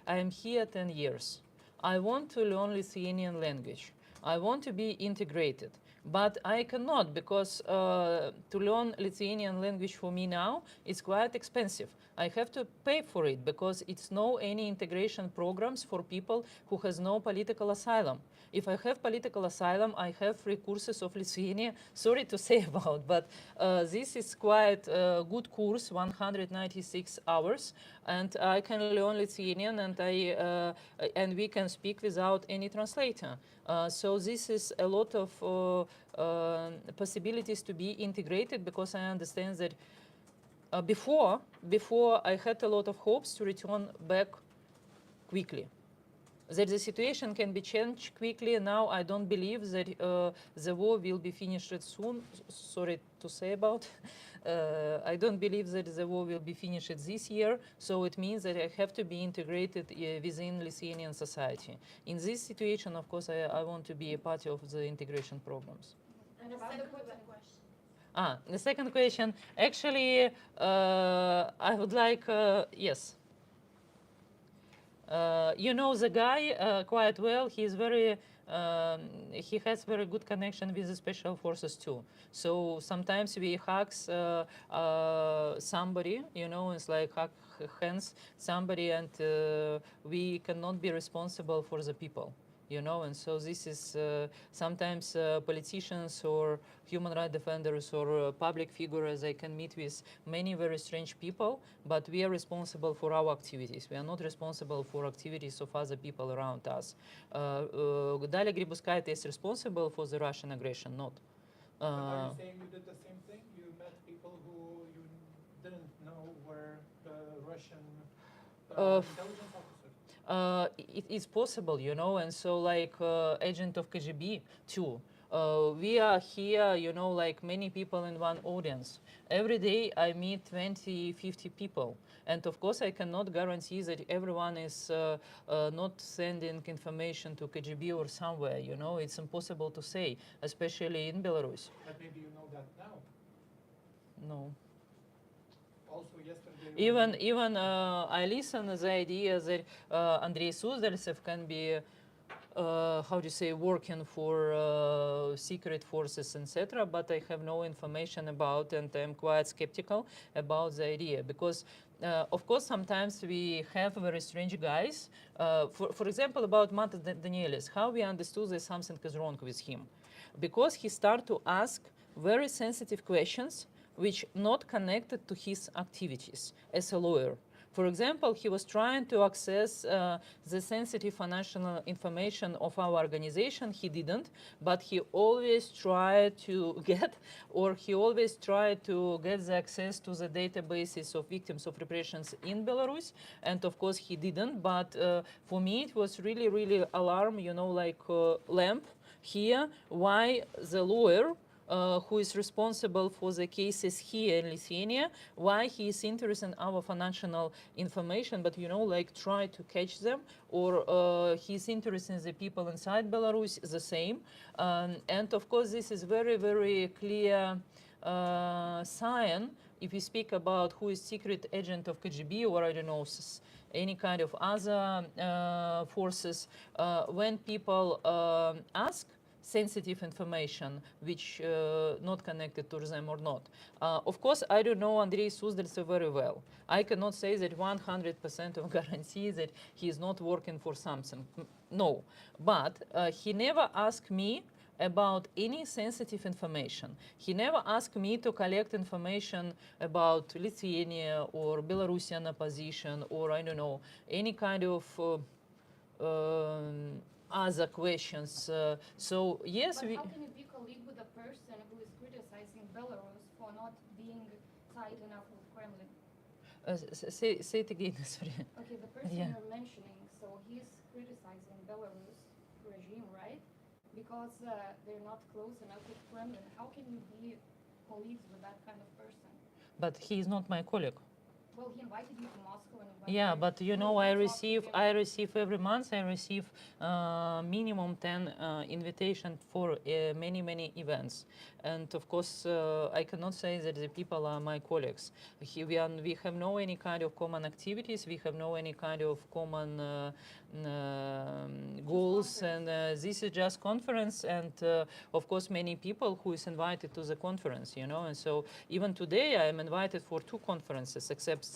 I am here 10 years. I want to learn Lithuanian language. I want to be integrated. But I cannot, because to learn Lithuanian language for me now is quite expensive. I have to pay for it because it's no any integration programs for people who has no political asylum. If I have political asylum, I have free courses of Lithuania. Sorry to say about, but this is quite a good course, 196 hours, and I can learn Lithuanian, and we can speak without any translator. So this is a lot of possibilities to be integrated, because I understand that before I had a lot of hopes to return back quickly. That the situation can be changed quickly. Now I don't believe that the war will be finished soon. Sorry to say about. I don't believe that the war will be finished this year. So it means that I have to be integrated within Lithuanian society. In this situation, of course, I want to be a part of the integration programs. And the About the second Putin question. The second question. Actually, I would like, yes. You know the guy quite well. He's very, he has very good connection with the special forces too. So sometimes we hug somebody, you know, it's like hug hands somebody, and we cannot be responsible for the people, you know. And so this is sometimes politicians or human rights defenders or public figures, they can meet with many very strange people, but we are responsible for our activities. We are not responsible for activities of other people around us. Dalia Grybauskaitė is responsible for the Russian aggression, not. But are you saying you did the same thing? You met people who you didn't know were Russian intelligence officers? It is possible, you know, and so like agent of KGB too. We are here, you know, like many people in one audience. Every day I meet 20, 50 people. And of course I cannot guarantee that everyone is not sending information to KGB or somewhere, you know. It's impossible to say, especially in Belarus. But maybe you know that now. No. Also yesterday. Even I listen to the idea that Andrei Suzdaltsev can be how do you say, working for secret forces, etc. But I have no information about, and I'm quite skeptical about the idea because, of course, sometimes we have very strange guys. For example, about Matas Danielis, how we understood that something is wrong with him, because he started to ask very sensitive questions which not connected to his activities as a lawyer. For example, he was trying to access the sensitive financial information of our organization. He didn't, but he always tried to get, or he always tried to get the access to the databases of victims of repressions in Belarus. And of course, he didn't. But for me, it was really, really alarm, you know, like lamp here, why the lawyer who is responsible for the cases here in Lithuania, why he is interested in our financial information, but, you know, like try to catch them, or he's interested in the people inside Belarus, the same. And of course, this is very, very clear sign if you speak about who is secret agent of KGB, or I don't know, any kind of other forces, when people ask sensitive information which not connected to them or not. Of course, I don't know Andrei Suzdaltsev very well. I cannot say that 100% of guarantee that he is not working for something. No, but he never asked me about any sensitive information. He never asked me to collect information about Lithuania or Belarusian opposition, or I don't know, any kind of other questions. So yes, But how can you be colleague with a person who is criticizing Belarus for not being tight enough with Kremlin? Say it again, sorry. Okay, the person Yeah. you're mentioning, so he's criticizing Belarus regime, right? Because they're not close enough with Kremlin. How can you be colleagues with that kind of person? But he is not my colleague. Well, he invited you to Moscow and went Yeah, there. but you know, I receive every month. I receive minimum 10 invitation for many events, and of course, I cannot say that the people are my colleagues. We have no any kind of common activities. We have no any kind of common goals, and this is just conference. And of course, many people who is invited to the conference, you know. And so even today, I am invited for 2 conferences, except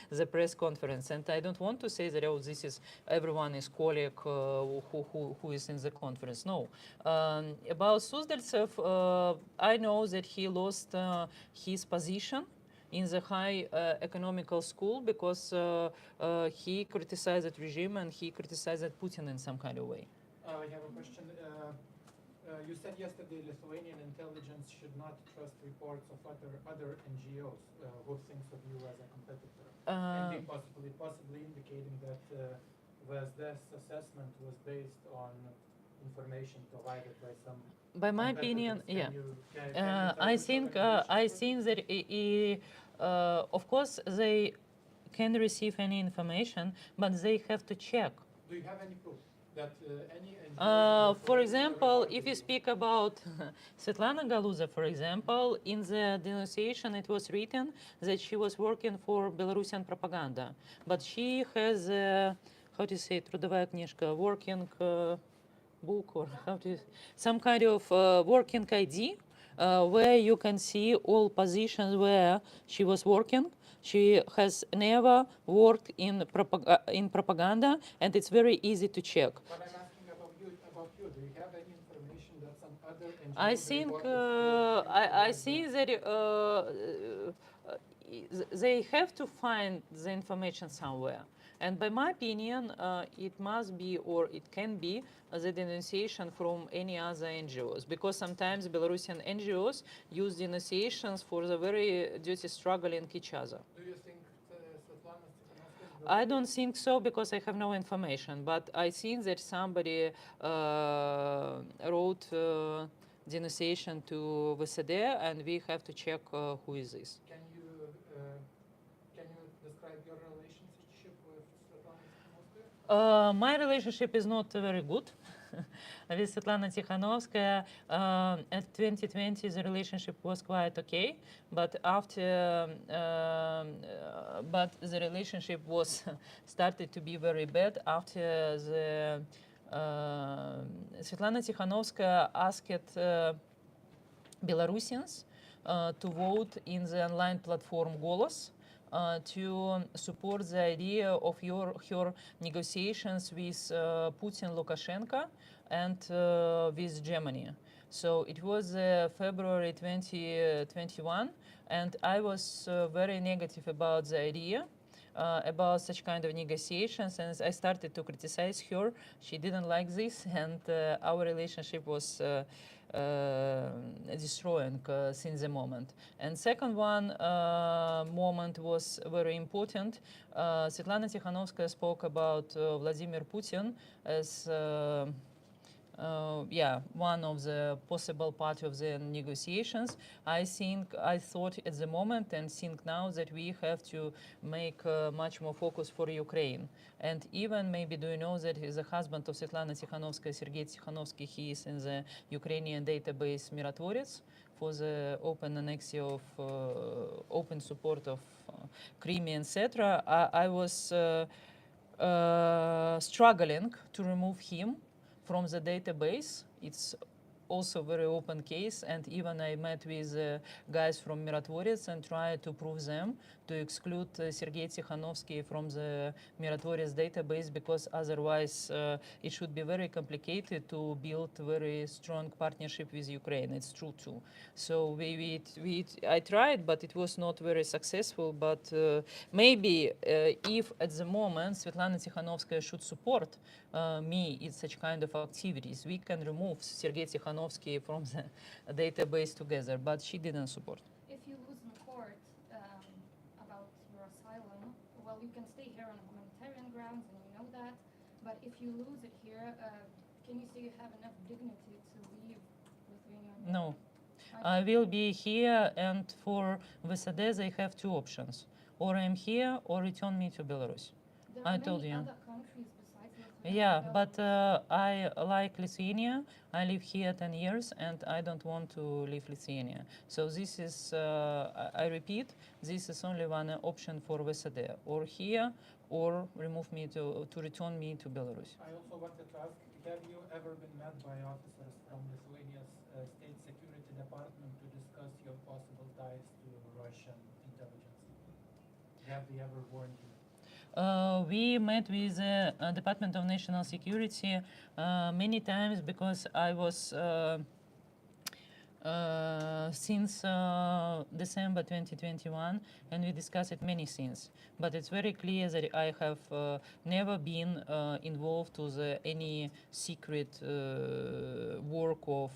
the press conference. And I don't want to say that, oh, this is everyone is colleague who is in the conference. No. About Suzdaltsev, I know that he lost his position in the high economical school because he criticized the regime and he criticized Putin in some kind of way. I have a question. You said yesterday Lithuanian intelligence should not trust reports of other NGOs who thinks of you as a competitor, and they possibly indicating that this assessment was based on information provided by some. By my opinion, competitors. yeah. Can you I think that of course they can receive any information, but they have to check. Do you have any proof that any NGO For example, if you speak about Svetlana Galuza, for example, in the denunciation it was written that she was working for Belarusian propaganda, but she has, how to say, трудовая книжка, working book, or how to, some kind of working ID, where you can see all positions where she was working. She has never worked in propaganda, and it's very easy to check. But I'm asking about you. Do you have any information that some other NGOs I think I think that they have to find the information somewhere. And by my opinion, it must be, or it can be, the denunciation from any other NGOs, because sometimes Belarusian NGOs use denunciations for the very dirty struggle in each other. Do you think Svetlana Tikhanovskaya is I don't think so, because I have no information, but I think that somebody wrote denunciation to VSD, and we have to check who is this. Can you describe your relationship with Svetlana Tikhanovskaya? My relationship is not very good with Svetlana Tikhanovskaya. At 2020, the relationship was quite okay, but after, but the relationship was started to be very bad after the Svetlana Tikhanovskaya asked Belarusians to vote in the online platform Golos to support the idea of her negotiations with Putin, Lukashenko, and with Germany. So it was February 2021, and I was very negative about the idea. About such kind of negotiations, and I started to criticize her. She didn't like this, and our relationship was destroying since the moment. And second one moment was very important. Svetlana Tikhanovskaya spoke about Vladimir Putin as one of the possible part of the negotiations. I thought at the moment and think now that we have to make much more focus for Ukraine. And even maybe, do you know that the husband of Svetlana Tikhanovskaya, Sergei Tikhanovsky, he is in the Ukrainian database Mirotvorets for the open annexation of open support of Crimea, etc. I was struggling to remove him from the database. It's also very open case, and even I met with guys from Mirotvorets and tried to prove them to exclude Sergei Tikhanovsky from the Mirotvorets database, because otherwise it should be very complicated to build very strong partnership with Ukraine. It's true too. So I tried, but it was not very successful. But maybe if at the moment Svetlana Tikhanovskaya should support me in such kind of activities, we can remove Sergei Tikhanovsky from the database together, but she didn't support. If you lose in court about your asylum, well, you can stay here on humanitarian grounds, and you know that. But if you lose it here, can you say you have enough dignity to leave Lithuania? No. I will be here, and for VSD they have two options. Or I'm here, or return me to Belarus. There I are told many you. other countries besides Lithuania. Yeah, but I like Lithuania. I live here 10 years, and I don't want to leave Lithuania. So this is, I repeat, this is only one option for VSD. Or here, or remove me to return me to Belarus. I also wanted to ask, have you ever been met by officers from Lithuania's State Security Department to discuss your possible ties to Russian intelligence? Have they ever warned you? We met with the Department of National Security many times, because I was since December 2021, and we discussed it many things. But it's very clear that I have never been involved with any secret work of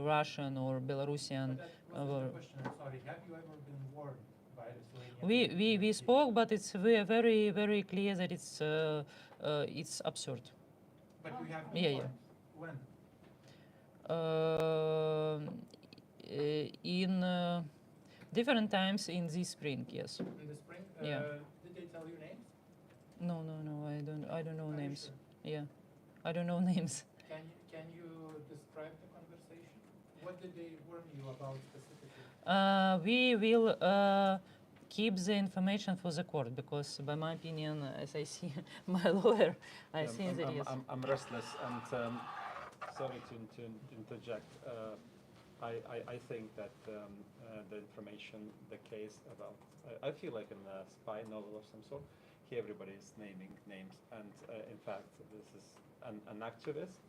Russian or Belarusian. But that wasn't the question, I'm sorry. Have you ever been warned by Lithuania? We spoke, but it's very, very clear that it's absurd. But you have been Yeah, yeah. warned. When? In different times in this spring, yes. In the spring? Yeah. Did they tell you names? No, I don't know Are you names. sure? Yeah, I don't know names. Can you describe the conversation? What did they warn you about specifically? We will keep the information for the court, because by my opinion, as I see my lawyer, I think that yes. I'm restless, and sorry to interject. I think that the information, the case about, I feel like in a spy novel of some sort. Here everybody is naming names, and in fact, this is an activist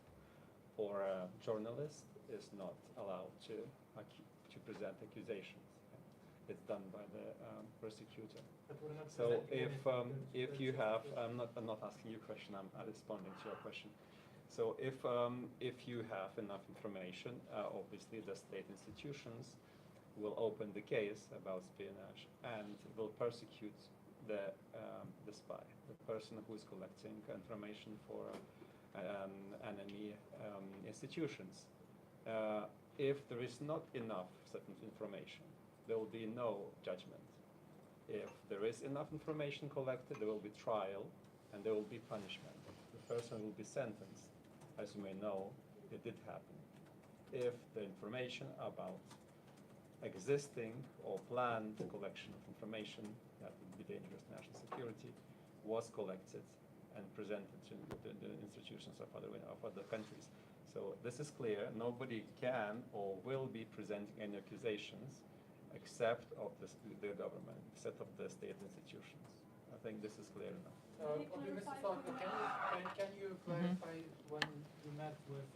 or a journalist is not allowed to present accusations. It's done by the prosecutor. But we're not So presenting if you have, I'm not asking you a question, I'm responding to your question. So if you have enough information, obviously the state institutions will open the case about espionage and will persecute the spy, the person who is collecting information for enemy institutions. If there is not enough certain information, there will be no judgment. If there is enough information collected, there will be trial and there will be punishment. The person will be sentenced. As you may know, it did happen. If the information about existing or planned collection of information that would be dangerous to national security was collected and presented to the institutions of other countries. So this is clear. Nobody can or will be presenting any accusations except of the government, except of the state institutions. I think this is clear enough. Mr. Solomon, can you clarify when you met with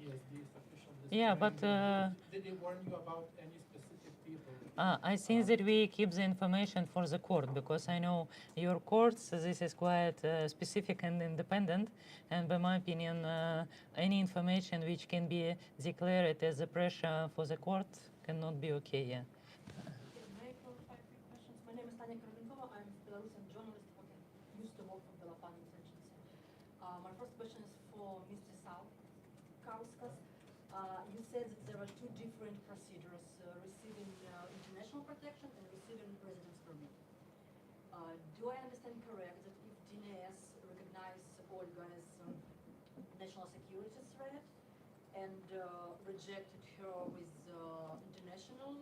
DSD's official this Yeah, morning, but did they warn you about any specific people? I think that we keep the information for the court, because I know your courts, this is quite specific and independent, and by my opinion, any information which can be declared as a pressure for the court cannot be okay. Yeah. May I clarify a few questions? My name is Tanya Karolinkova. I'm a Belarusian journalist working, used to work for Belapa News Agency. My first question is for Mr. Saukauskas. You said that there are two different procedures, receiving international protection and receiving residence permit. Do I understand correct that if DNS recognizes Olga as national security threat and rejected her with international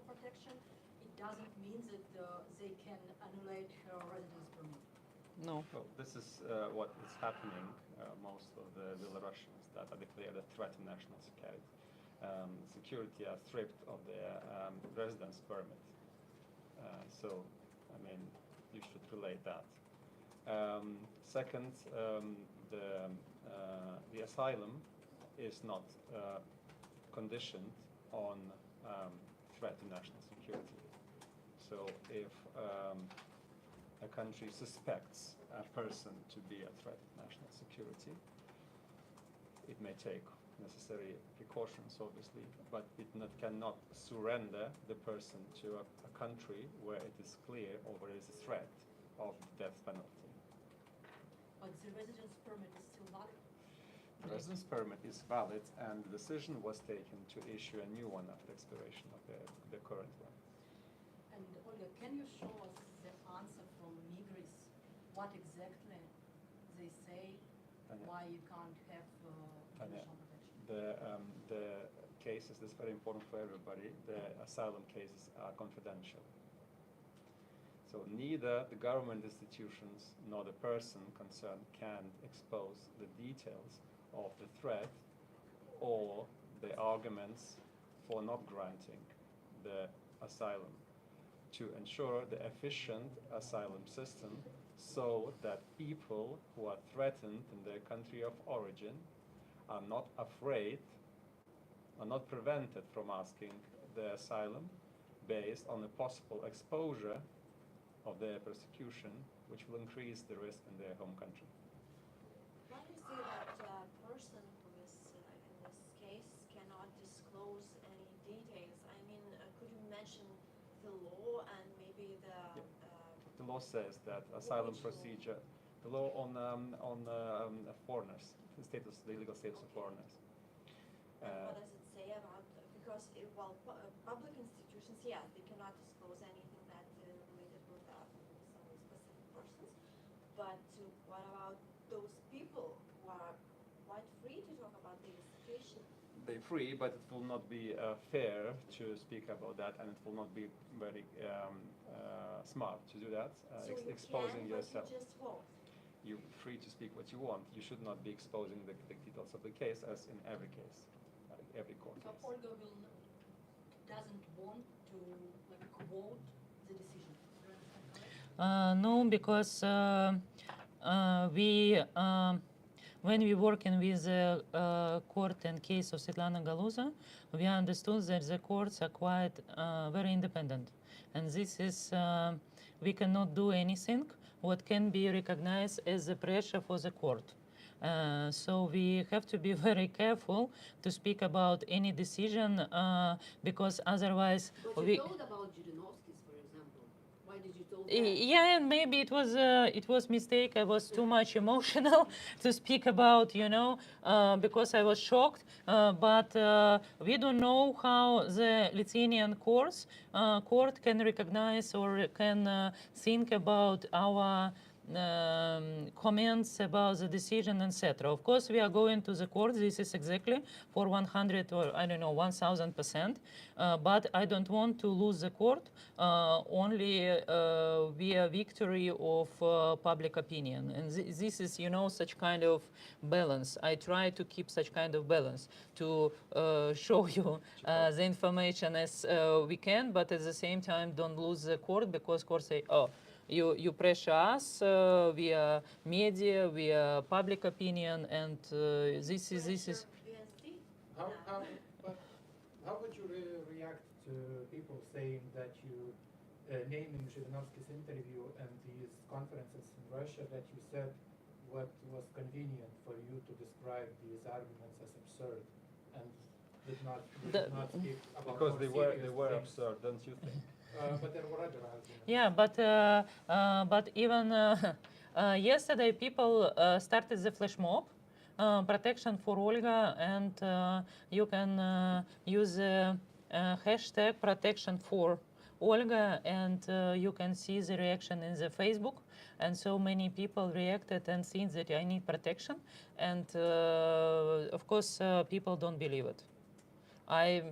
protection, it doesn't mean that they can annulate her residence permit? No. Well, this is what is happening. Most of the Belarusians that are declared a threat to national security are stripped of their residence permit. So, I mean, you should relate that. Second, the asylum is not conditioned on threat to national security. So, if a country suspects a person to be a threat to national security, it may take necessary precautions, obviously, but it cannot surrender the person to a country where it is clear or there is a threat of the death penalty. But the residence permit is still valid? The residence permit is valid, and the decision was taken to issue a new one after expiration of the current one. And Olga, can you show us the answer from Migris? What exactly they say, why you can't have international protection? The cases, this is very important for everybody, the asylum cases are confidential. So neither the government institutions nor the person concerned can expose the details of the threat or the arguments for not granting the asylum, to ensure the efficient asylum system so that people who are threatened in their country of origin are not afraid, are not prevented from asking the asylum based on the possible exposure of their persecution, which will increase the risk in their home country. Why do you say that a person who is in this case cannot disclose any details? I mean, could you mention the law and maybe The law says that asylum Which law? procedure, the law on foreigners, the legal status of foreigners. and what does it say about, because public institutions, yes, they cannot disclose anything that related with some specific persons, but what about those people who are quite free to talk about their situation? They're free, but it will not be fair to speak about that, and it will not be very smart to do that, So you exposing can, yourself. but you just won't. You're free to speak what you want. You should not be exposing the details of the case, as in every case, every court So case. Olga doesn't want to quote the decision. Do you understand correct? No, because when we working with the court and case of Svetlana Galuza, we understood that the courts are quite very independent, and this is we cannot do anything what can be recognized as a pressure for the court. So we have to be very careful to speak about any decision because otherwise But we. you told about Zhirinovsky's, for example. Why did you tell that? Yeah, and maybe it was mistake. I was too much emotional to speak about, because I was shocked. But we don't know how the Lithuanian court can recognize or can think about our comments about the decision, etc. Of course, we are going to the court. This is exactly for 100 or I don't know 1,000%. But I don't want to lose the court only via victory of public opinion. And this is, you know, such kind of balance. I try to keep such kind of balance to show you the information as we can, but at the same time don't lose the court, because court say, oh, you pressure us via media, via public opinion, and this is. How would you react to people saying that you, naming Zhirinovsky's interview and these conferences in Russia, that you said what was convenient for you to describe these arguments as absurd, and did not speak about because more they were things. absurd, don't you think? But there were other arguments. Yeah, but even yesterday people started the flash mob. Protection for Olga, and you can use the hashtag protection for Olga, and you can see the reaction in the Facebook. And so many people reacted and think that I need protection, and of course people don't believe it. I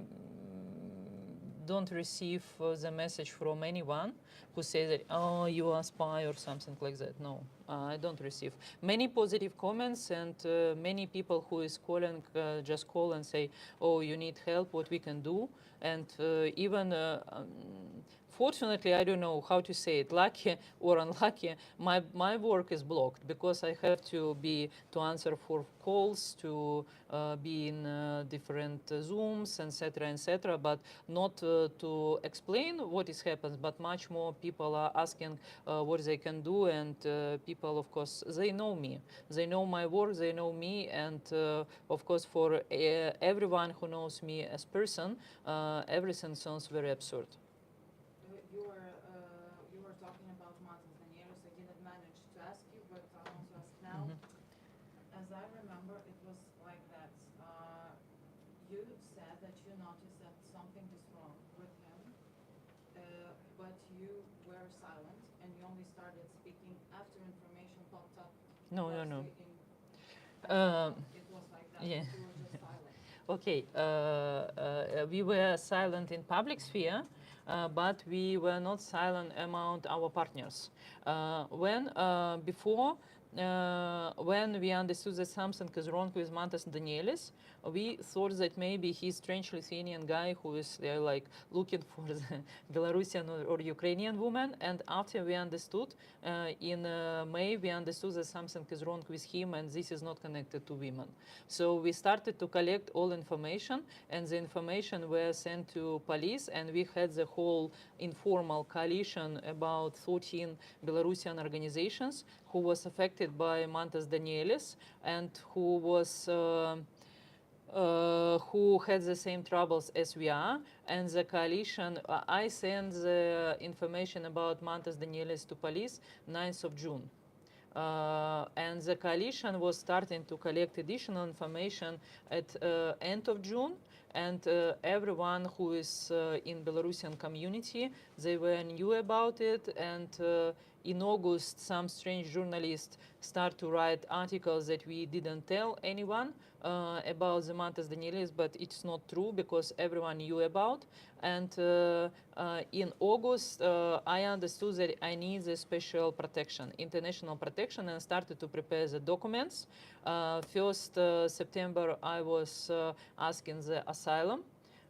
don't receive the message from anyone who says that, oh, you are spy or something like that. No, I don't receive. Many positive comments, and many people who is calling just call and say, oh, you need help, what we can do. And even fortunately, I don't know how to say it, lucky or unlucky, my work is blocked, because I have to answer for calls, to be in different Zooms, etc., but not to explain what is happening, but much more people are asking what they can do, and people, of course, they know me. They know my work, they know me, and of course, for everyone who knows me as person, everything sounds very absurd. You were talking about Matas Danielis. I didn't manage to ask you, but I want to ask now. As I remember, it was like that. You said that you noticed that something is wrong with him, but you were silent, and you only started speaking after information popped up. No. It was like that. Yeah. You were just silent. Okay, we were silent in public sphere, but we were not silent among our partners. When we understood that something is wrong with Matas Danielis, we thought that maybe he's strange Lithuanian guy who is like looking for the Belarusian or Ukrainian woman. And after we understood, in May, we understood that something is wrong with him, and this is not connected to women. So we started to collect all information, and the information were sent to police, and we had the whole informal coalition about 13 Belarusian organizations who was affected by Matas Danielis, and who had the same troubles as we are. And the coalition, I sent the information about Matas Danielis to police 9th of June. And the coalition was starting to collect additional information at end of June, and everyone who is in Belarusian community, they were knew about it. And in August, some strange journalists start to write articles that we didn't tell anyone about the Matas Danielis, but it's not true, because everyone knew about. And in August, I understood that I need the special protection, international protection, and started to prepare the documents. 1st September, I was asking the asylum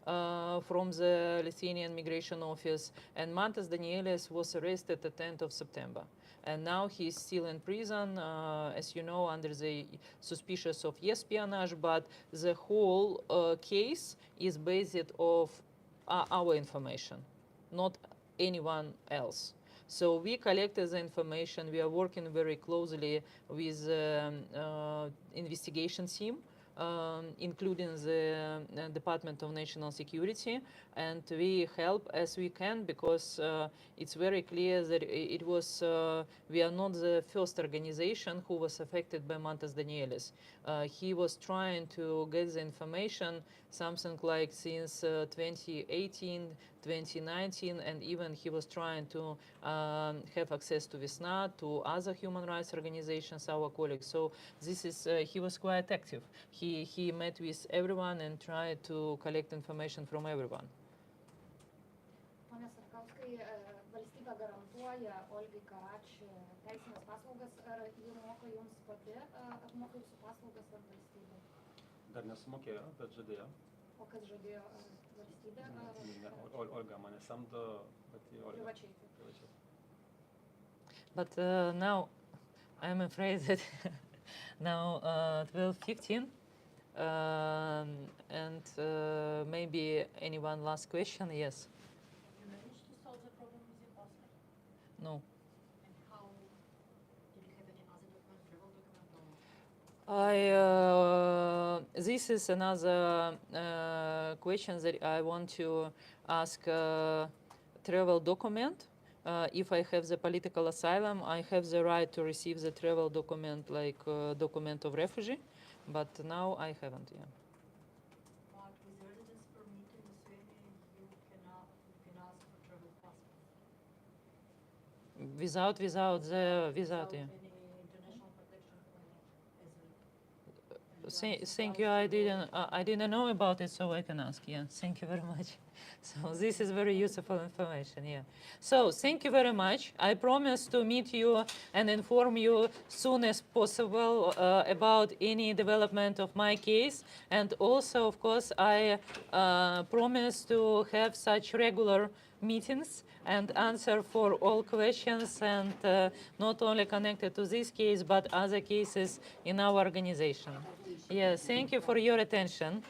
from the Lithuanian Migration Office, and Matas Danielis was arrested at the 10th of September. And now he's still in prison, as you know, under the suspicious of espionage, but the whole case is based of our information, not anyone else. So we collected the information. We are working very closely with the investigation team, including the Department of National Security, and we help as we can, because it's very clear that it was we are not the first organization who was affected by Matas Danielis. He was trying to get the information something like since 2018, 2019, and even he was trying to have access to Vesna, to other human rights organizations, our colleagues. So this is, he was quite active. He met with everyone and tried to collect information from everyone. Pone Sarkauskai, valstybė garantuoja Olgai Karach teisinės paslaugas, ar ji moka jums pati, apmoka jūsų paslaugas ar valstybė? Dar nesumokėjo, bet žadėjo. O kas žadėjo, ar valstybė, ar Olga mane samdo, bet į Olga. privačiai? But now I'm afraid that now 12:15, and maybe any one last question? Yes. Have you managed to solve the problem with your passport? No. And how, did you have any other document, travel document? This is another question that I want to ask. Travel document. If I have the political asylum, I have the right to receive the travel document, like document of refugee, but now I haven't. Yeah. But with the residence permit in Lithuania, you can ask for travel passport. Without the without. Yeah. Any international protection as a Thank you. I didn't know about it, so I can ask. Yeah. Thank you very much. So this is very useful information. Yeah. So thank you very much. I promise to meet you and inform you soon as possible about any development of my case, and also, of course, I promise to have such regular meetings and answer for all questions, and not only connected to this case but other cases in our organization. Yeah, thank you for your attention.